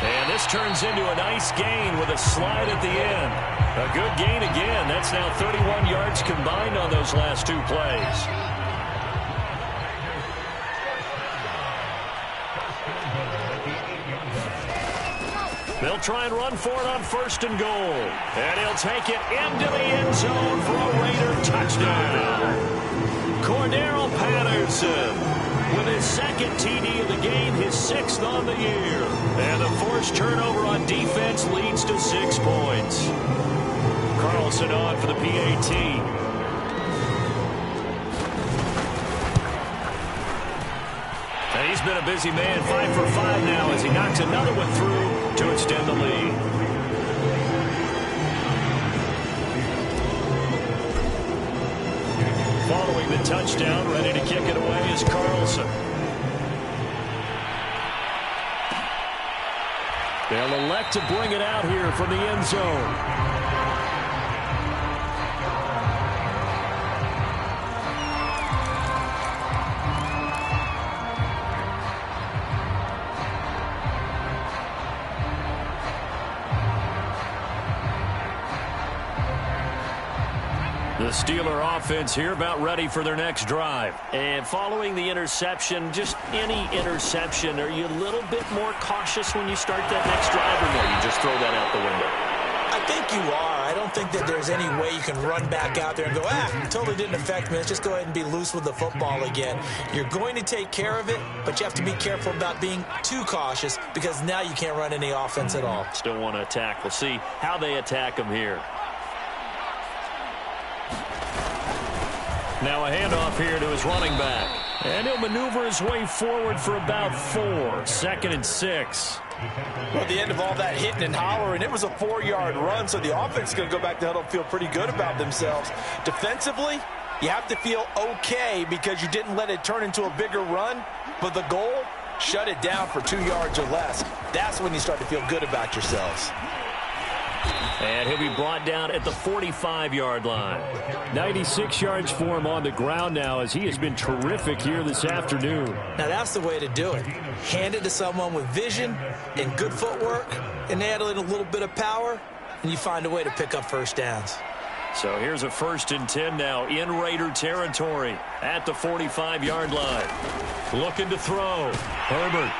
And this turns into a nice gain with a slide at the end. A good gain again. That's now 31 yards combined on those last 2 plays. They'll try and run for it on 1st and goal. And he'll take it into the end zone for a Raider touchdown. Cordarrelle Patterson with his 2nd TD of the game, his 6th on the year. And a forced turnover on defense leads to 6 points. Carlson on for the PAT. And he's been a busy man, 5 for 5 now as he knocks another one through to extend the lead. Following the touchdown, ready to kick it away is Carlson. They'll elect to bring it out here from the end zone. The Steeler offense here about ready for their next drive. And following the interception, just any interception, are you a little bit more cautious when you start that next drive, or no, you just throw that out the window? I think you are. I don't think that there's any way you can run back out there and go, it totally didn't affect me. Let's just go ahead and be loose with the football again. You're going to take care of it, but you have to be careful about being too cautious because now you can't run any offense at all. Still want to attack. We'll see how they attack him here. Now a handoff here to his running back. And he'll maneuver his way forward for about 4. 2nd and 6. Well, at the end of all that hitting and hollering, it was a 4-yard run, so the offense is going to go back to huddle and feel pretty good about themselves. Defensively, you have to feel okay because you didn't let it turn into a bigger run, but the goal, shut it down for 2 yards or less. That's when you start to feel good about yourselves. And he'll be brought down at the 45-yard line. 96 yards for him on the ground now as he has been terrific here this afternoon. Now that's the way to do it. Hand it to someone with vision and good footwork and add in a little bit of power, and you find a way to pick up first downs. So here's a 1st and 10 now in Raider territory at the 45-yard line. Looking to throw. Herbert.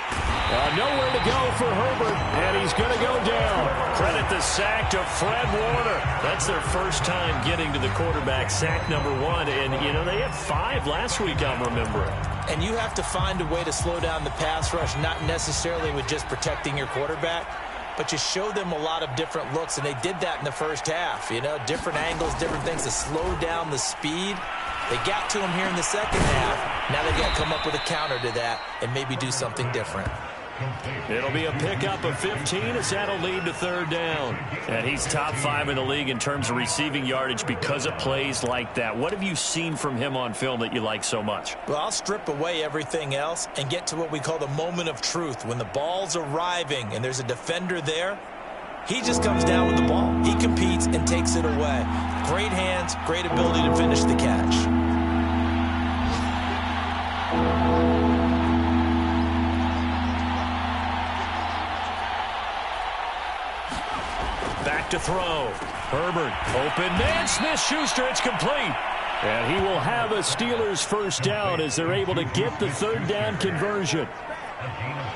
Nowhere to go for Herbert, and he's going to go down. Credit the sack to Fred Warner. That's their first time getting to the quarterback, sack number 1. And, you know, they had 5 last week, I'm remembering. And you have to find a way to slow down the pass rush, not necessarily with just protecting your quarterback, but you show them a lot of different looks, and they did that in the first half. You know, different angles, different things to slow down the speed. They got to him here in the second half. Now they've got to come up with a counter to that and maybe do something different. It'll be a pickup of 15 as that'll lead to 3rd down. And he's top 5 in the league in terms of receiving yardage because of plays like that. What have you seen from him on film that you like so much? Well, I'll strip away everything else and get to what we call the moment of truth. When the ball's arriving and there's a defender there, he just comes down with the ball. He competes and takes it away. Great hands, great ability to finish the catch. Back to throw. Herbert. Open man. Smith-Schuster. It's complete. And he will have a Steelers first down as they're able to get the 3rd down conversion.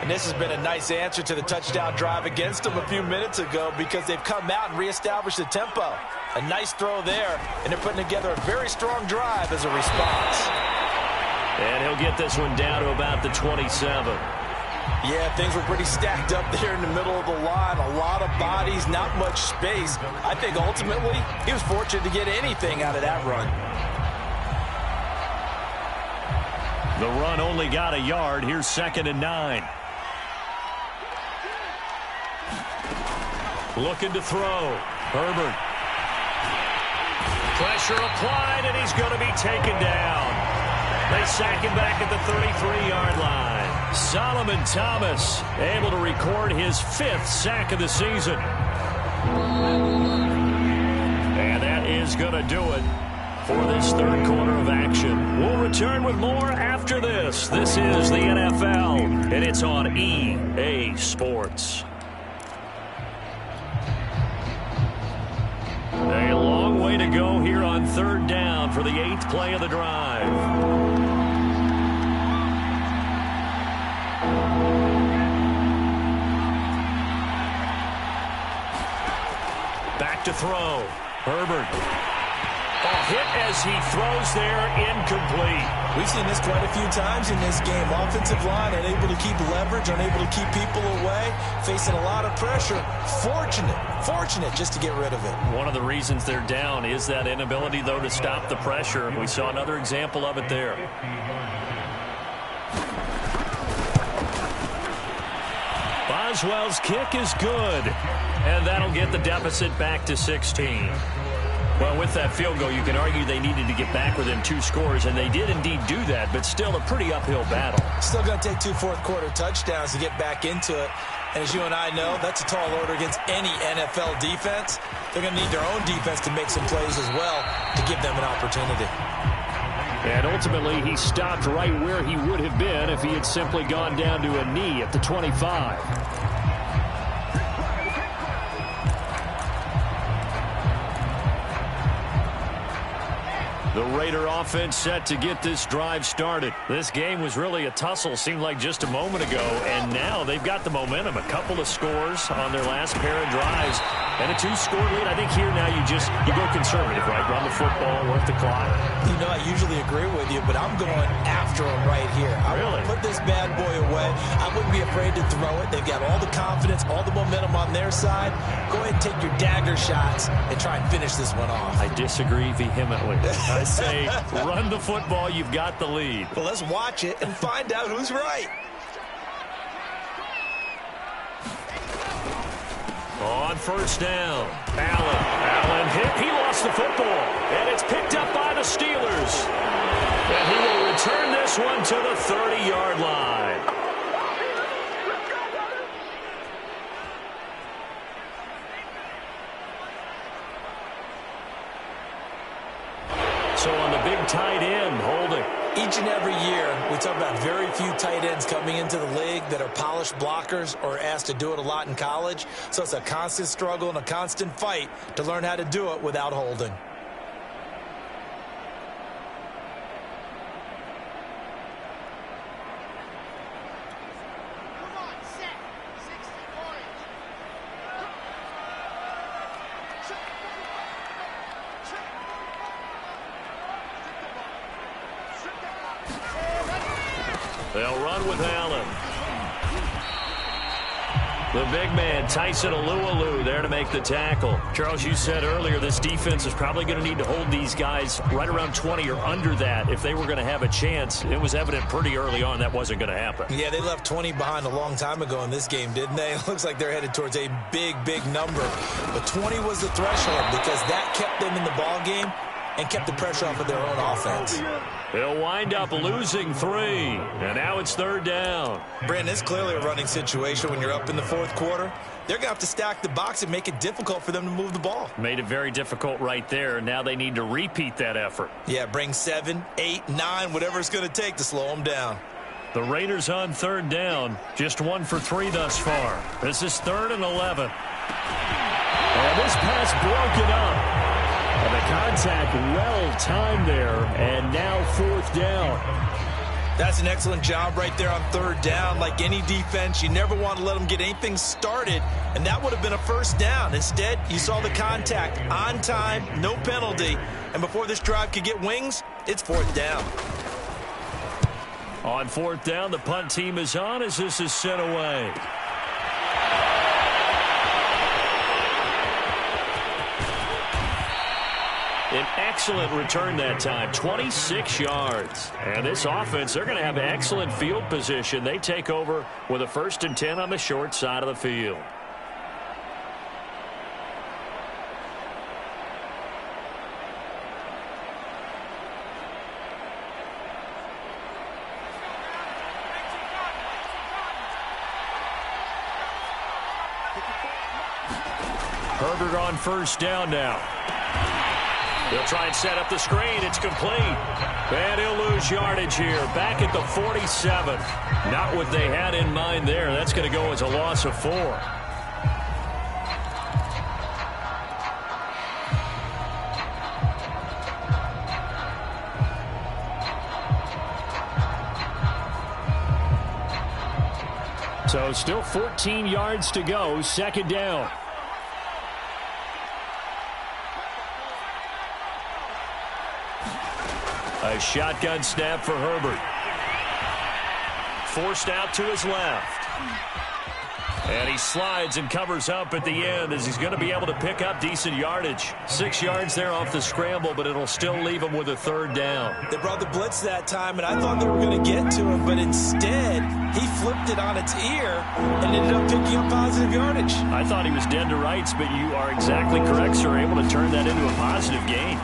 And this has been a nice answer to the touchdown drive against them a few minutes ago because they've come out and reestablished the tempo. A nice throw there, and they're putting together a very strong drive as a response. And he'll get this one down to about the 27. Yeah, things were pretty stacked up there in the middle of the line. A lot of bodies, not much space. I think ultimately he was fortunate to get anything out of that run. The run only got a yard. Here's 2nd and 9. Looking to throw. Herbert. Pressure applied, and he's going to be taken down. They sack him back at the 33-yard line. Solomon Thomas able to record his 5th sack of the season. And that is going to do it for this 3rd quarter of action. We'll return with more after this. This is the NFL, and it's on EA Sports. A long way to go here on 3rd down for the 8th play of the drive. Back to throw. Herbert. A hit as he throws there, incomplete. We've seen this quite a few times in this game. Offensive line unable to keep leverage, unable to keep people away, facing a lot of pressure. Fortunate just to get rid of it. One of the reasons they're down is that inability, though, to stop the pressure. We saw another example of it there. Boswell's kick is good, and that'll get the deficit back to 16. Well, with that field goal, you can argue they needed to get back within 2 scores, and they did indeed do that, but still a pretty uphill battle. Still going to take 2 fourth-quarter touchdowns to get back into it. And as you and I know, that's a tall order against any NFL defense. They're going to need their own defense to make some plays as well to give them an opportunity. And ultimately, he stopped right where he would have been if he had simply gone down to a knee at the 25. The Raider offense set to get this drive started. This game was really a tussle, seemed like just a moment ago, and now they've got the momentum. A couple of scores on their last pair of drives, and a 2-score lead. I think here now you go conservative, right? Run the football, work the clock. You know, I usually agree with you, but I'm going after him right here. I want to put this bad boy away. I wouldn't be afraid to throw it. They've got all the confidence, all the momentum on their side. Go ahead and take your dagger shots and try and finish this one off. I disagree vehemently. I say run the football. You've got the lead. Well, let's watch it and find out who's right. On first down, Allen hit. He lost the football, and it's picked up by the Steelers. And he will return this one to the 30-yard line. So on the big tight end, holding. Each and every year, we talk about very few tight ends coming into the league that are polished blockers or asked to do it a lot in college. So it's a constant struggle and a constant fight to learn how to do it without holding. They'll run with Allen. The big man, Tyson Alualu, there to make the tackle. Charles, you said earlier this defense is probably going to need to hold these guys right around 20 or under that if they were going to have a chance. It was evident pretty early on that wasn't going to happen. Yeah, they left 20 behind a long time ago in this game, didn't they? It looks like they're headed towards a big, big number. But 20 was the threshold because that kept them in the ball game and kept the pressure off of their own offense. They'll wind up losing 3, and now it's third down. Brandon, it's clearly a running situation when you're up in the fourth quarter. They're going to have to stack the box and make it difficult for them to move the ball. Made it very difficult right there. Now they need to repeat that effort. Yeah, bring 7, 8, 9, whatever it's going to take to slow them down. The Raiders on third down, just 1 for 3 thus far. This is 3rd and 11. And this pass broken up. And the contact well-timed there, and now 4th down. That's an excellent job right there on third down. Like any defense, you never want to let them get anything started, and that would have been a first down. Instead, you saw the contact on time, no penalty, and before this drive could get wings, it's 4th down. On 4th down, the punt team is on as this is sent away. An excellent return that time, 26 yards. And this offense, they're going to have excellent field position. They take over with a 1st and 10 on the short side of the field. Herbert on first down now. They'll try and set up the screen. It's complete. And he'll lose yardage here. Back at the 47. Not what they had in mind there. That's going to go as a loss of 4. So still 14 yards to go. 2nd down. A shotgun snap for Herbert. Forced out to his left. And he slides and covers up at the end as he's going to be able to pick up decent yardage. 6 yards there off the scramble, but it'll still leave him with a 3rd down. They brought the blitz that time, and I thought they were going to get to him, but instead he flipped it on its ear and ended up picking up positive yardage. I thought he was dead to rights, but you are exactly correct, sir. Able to turn that into a positive gain.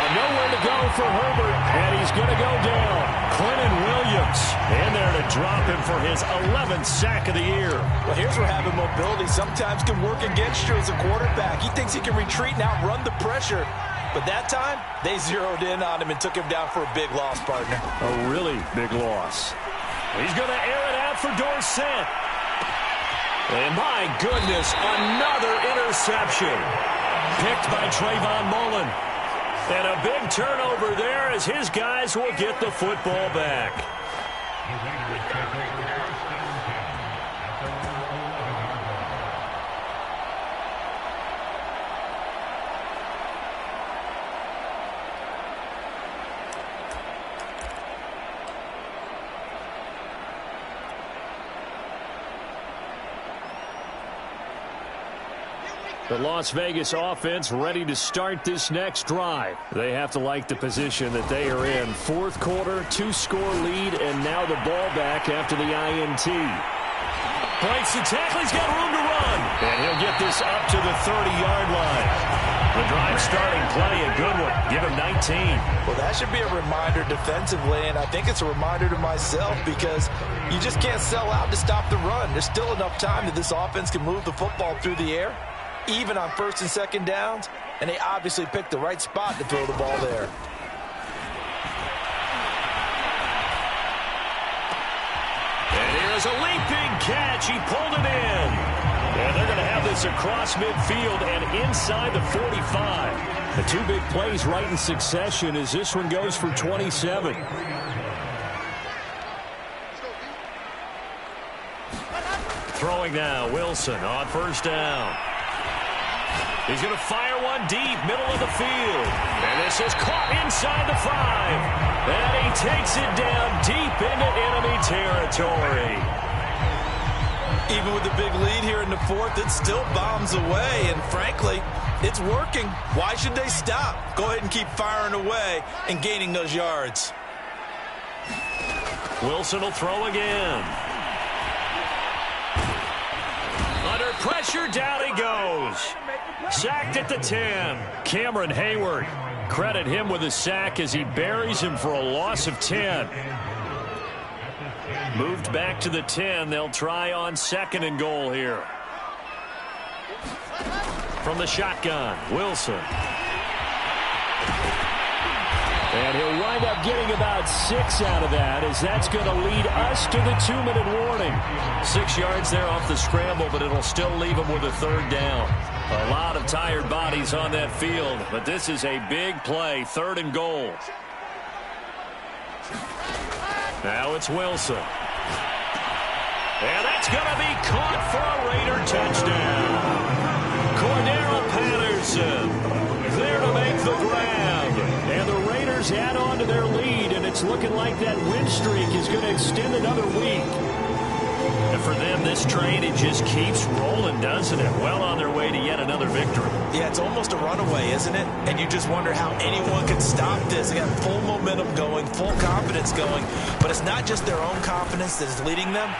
Nowhere to go for Herbert, and he's going to go down. Quentin Williams in there to drop him for his 11th sack of the year. Well, here's where having mobility sometimes can work against you as a quarterback. He thinks he can retreat and outrun the pressure. But that time, they zeroed in on him and took him down for a big loss, partner. A really big loss. He's going to air it out for Dorsett. And my goodness, another interception. Picked by Trayvon Mullen. And a big turnover there as his guys will get the football back. The Las Vegas offense ready to start this next drive. They have to like the position that they are in. Fourth quarter, 2-score lead, and now the ball back after the INT. Breaks the tackle. He's got room to run. And he'll get this up to the 30-yard line. The drive starting play, a good one. Give him 19. Well, that should be a reminder defensively, and I think it's a reminder to myself because you just can't sell out to stop the run. There's still enough time that this offense can move the football through the air, even on first and second downs, and they obviously picked the right spot to throw the ball there. And here's a leaping catch. He pulled it in. And they're going to have this across midfield and inside the 45. The two big plays right in succession as this one goes for 27. Throwing now, Wilson on first down. He's going to fire one deep, middle of the field. And this is caught inside the 5. And he takes it down deep into enemy territory. Even with the big lead here in the fourth, it still bombs away. And frankly, it's working. Why should they stop? Go ahead and keep firing away and gaining those yards. Wilson will throw again. Under pressure, down he goes. Sacked at the 10. Cameron Hayward. Credit him with a sack as he buries him for a loss of 10. Moved back to the 10. They'll try on second and goal here. From the shotgun, Wilson. And he'll wind up getting about 6 out of that as that's going to lead us to the 2-minute warning. 6 yards there off the scramble, but it'll still leave him with a third down. A lot of tired bodies on that field, but this is a big play, third and goal. Now it's Wilson. And that's going to be caught for a Raider touchdown. Cordero Patterson there to make the grab. And the Raiders add on to their lead, and it's looking like that win streak is going to extend another week. And for them, this train, it just keeps rolling, doesn't it? Well on their way to yet another victory. Yeah, it's almost a runaway, isn't it? And you just wonder how anyone can stop this. They got full momentum going, full confidence going. But it's not just their own confidence that is leading them.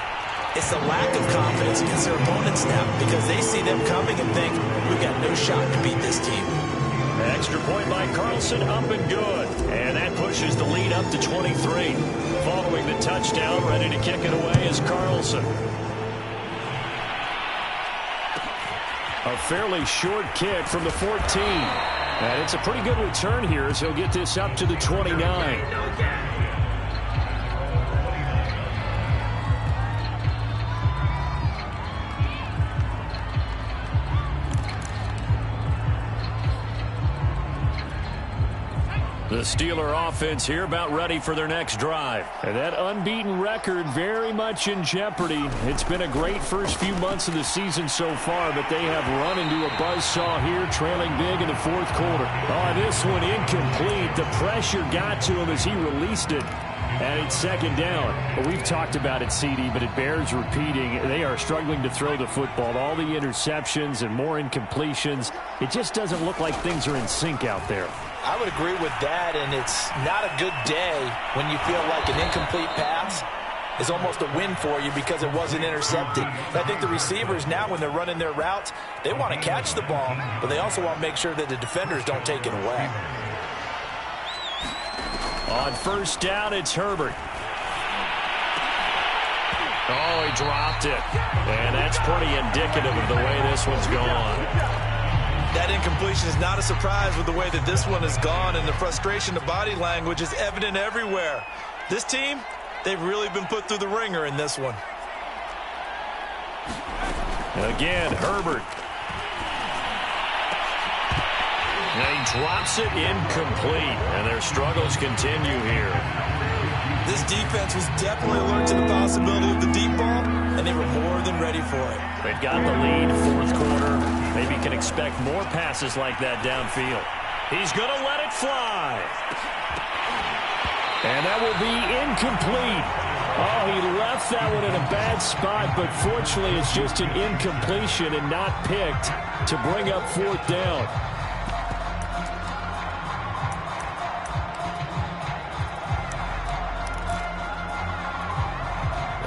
It's the lack of confidence against their opponents now because they see them coming and think, we've got no shot to beat this team. Extra point by Carlson, up and good. And that pushes the lead up to 23. Following the touchdown, ready to kick it away is Carlson. A fairly short kick from the 14. And it's a pretty good return here as he'll get this up to the 29. The Steeler offense here about ready for their next drive. And that unbeaten record very much in jeopardy. It's been a great first few months of the season so far, but they have run into a buzzsaw here, trailing big in the fourth quarter. Oh, this one incomplete. The pressure got to him as he released it. And it's second down. Well, we've talked about it, CD, but it bears repeating. They are struggling to throw the football. All the interceptions and more incompletions. It just doesn't look like things are in sync out there. I would agree with that, and it's not a good day when you feel like an incomplete pass is almost a win for you because it wasn't intercepted. I think the receivers now, when they're running their routes, they want to catch the ball, but they also want to make sure that the defenders don't take it away. On first down, it's Herbert. Oh, he dropped it. And that's pretty indicative of the way this one's gone. That incompletion is not a surprise with the way that this one has gone, and the frustration of body language is evident everywhere. This team, they've really been put through the ringer in this one. Again, Herbert. And he drops it incomplete, and their struggles continue here. This defense was definitely alert to the possibility of the deep ball, and they were more than ready for it. They've got the lead, fourth quarter. Maybe can expect more passes like that downfield. He's going to let it fly. And that will be incomplete. Oh, he left that one in a bad spot, but fortunately it's just an incompletion and not picked to bring up fourth down.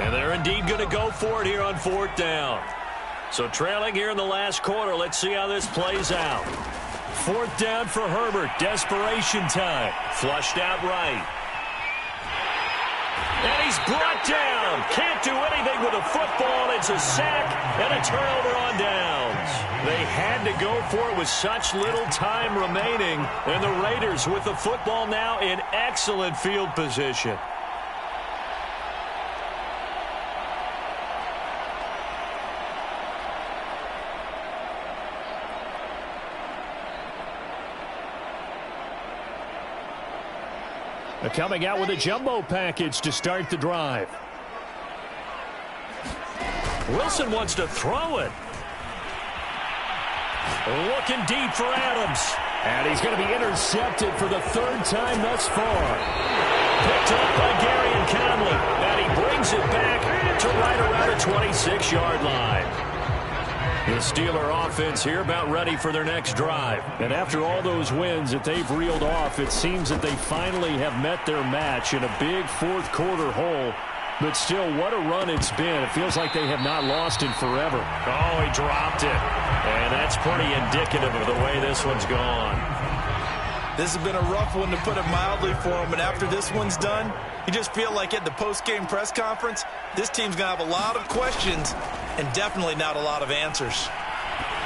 And they're indeed going to go for it here on fourth down. So trailing here in the last quarter, let's see how this plays out. Fourth down for Herbert. Desperation time. Flushed out right. And he's brought down. Can't do anything with a football. It's a sack and a turnover on downs. They had to go for it with such little time remaining. And the Raiders with the football now in excellent field position. Coming out with a jumbo package to start the drive. Wilson wants to throw it. Looking deep for Adams. And he's going to be intercepted for the third time thus far. Picked up by Gary and Conley. And he brings it back to right around the 26-yard line. The Steeler offense here about ready for their next drive. And after all those wins that they've reeled off, it seems that they finally have met their match in a big fourth quarter hole. But still, what a run it's been. It feels like they have not lost in forever. Oh, he dropped it. And that's pretty indicative of the way this one's gone. This has been a rough one, to put it mildly, for him. And after this one's done, you just feel like at the post-game press conference, this team's going to have a lot of questions and definitely not a lot of answers.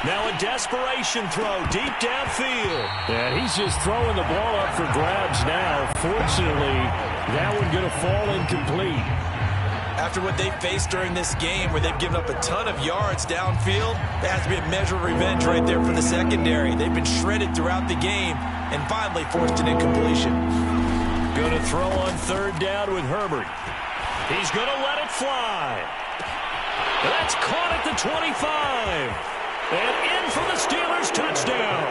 Now a desperation throw deep downfield. And he's just throwing the ball up for grabs now. Fortunately, that one going to fall incomplete. After what they faced during this game, where they've given up a ton of yards downfield, there has to be a measure of revenge right there for the secondary. They've been shredded throughout the game and finally forced an incompletion. Going to throw on third down with Herbert. He's going to let it fly. That's caught at the 25. And in for the Steelers touchdown.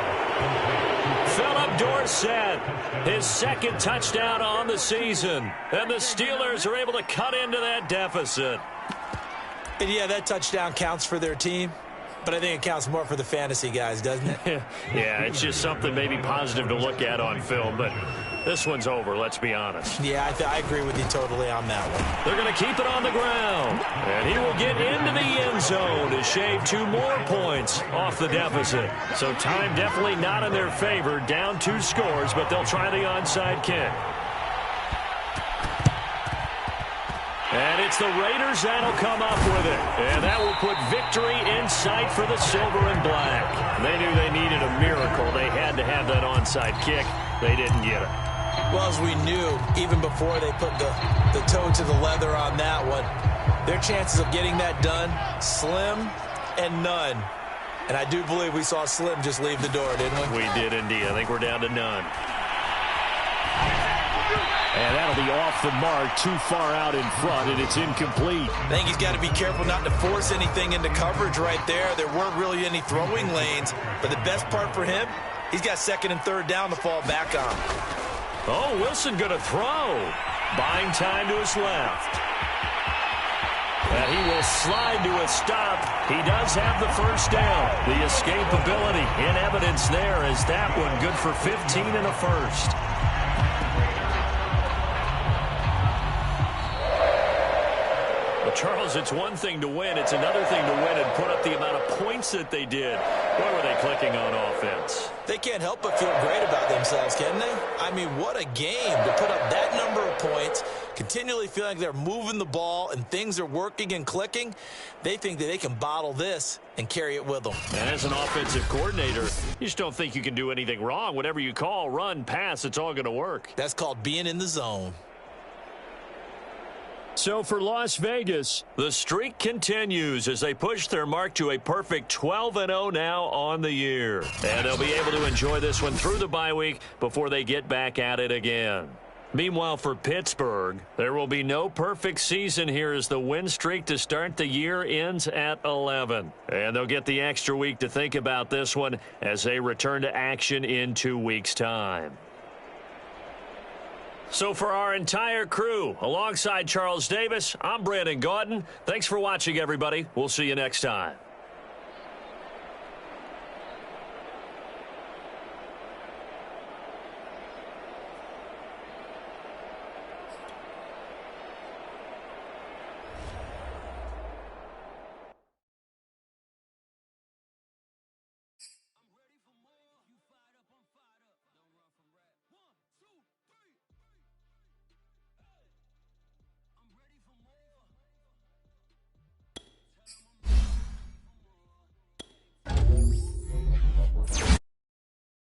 Philip Dorsett, his second touchdown on the season. And the Steelers are able to cut into that deficit. And yeah, that touchdown counts for their team. But I think it counts more for the fantasy guys, doesn't it? Yeah, it's just something maybe positive to look at on film. But this one's over, let's be honest. Yeah, I agree with you totally on that one. They're going to keep it on the ground. And he will get into the end zone to shave 2 more points off the deficit. So time definitely not in their favor. Down 2 scores, but they'll try the onside kick. And it's the Raiders that'll come up with it. And that will put victory in sight for the silver and black. They knew they needed a miracle. They had to have that onside kick. They didn't get it. Well, as we knew, even before they put the toe to the leather on that one, their chances of getting that done, slim and none. And I do believe we saw Slim just leave the door, didn't we? We did indeed. I think we're down to none. And that'll be off the mark, too far out in front, and it's incomplete. I think he's got to be careful not to force anything into coverage right there. There weren't really any throwing lanes, but the best part for him, he's got second and third down to fall back on. Oh, Wilson going to throw. Buying time to his left. And he will slide to a stop. He does have the first down. The escapability in evidence there as that one good for 15 and a first. Charles, it's one thing to win. It's another thing to win and put up the amount of points that they did. Where were they clicking on offense? They can't help but feel great about themselves, can they? I mean, what a game to put up that number of points, continually feeling like they're moving the ball and things are working and clicking. They think that they can bottle this and carry it with them. And as an offensive coordinator, you just don't think you can do anything wrong. Whatever you call, run, pass, it's all going to work. That's called being in the zone. So for Las Vegas, the streak continues as they push their mark to a perfect 12-0 now on the year. And they'll be able to enjoy this one through the bye week before they get back at it again. Meanwhile, for Pittsburgh, there will be no perfect season here as the win streak to start the year ends at 11. And they'll get the extra week to think about this one as they return to action in 2 weeks' time. So for our entire crew, alongside Charles Davis, I'm Brandon Gaudin. Thanks for watching, everybody. We'll see you next time.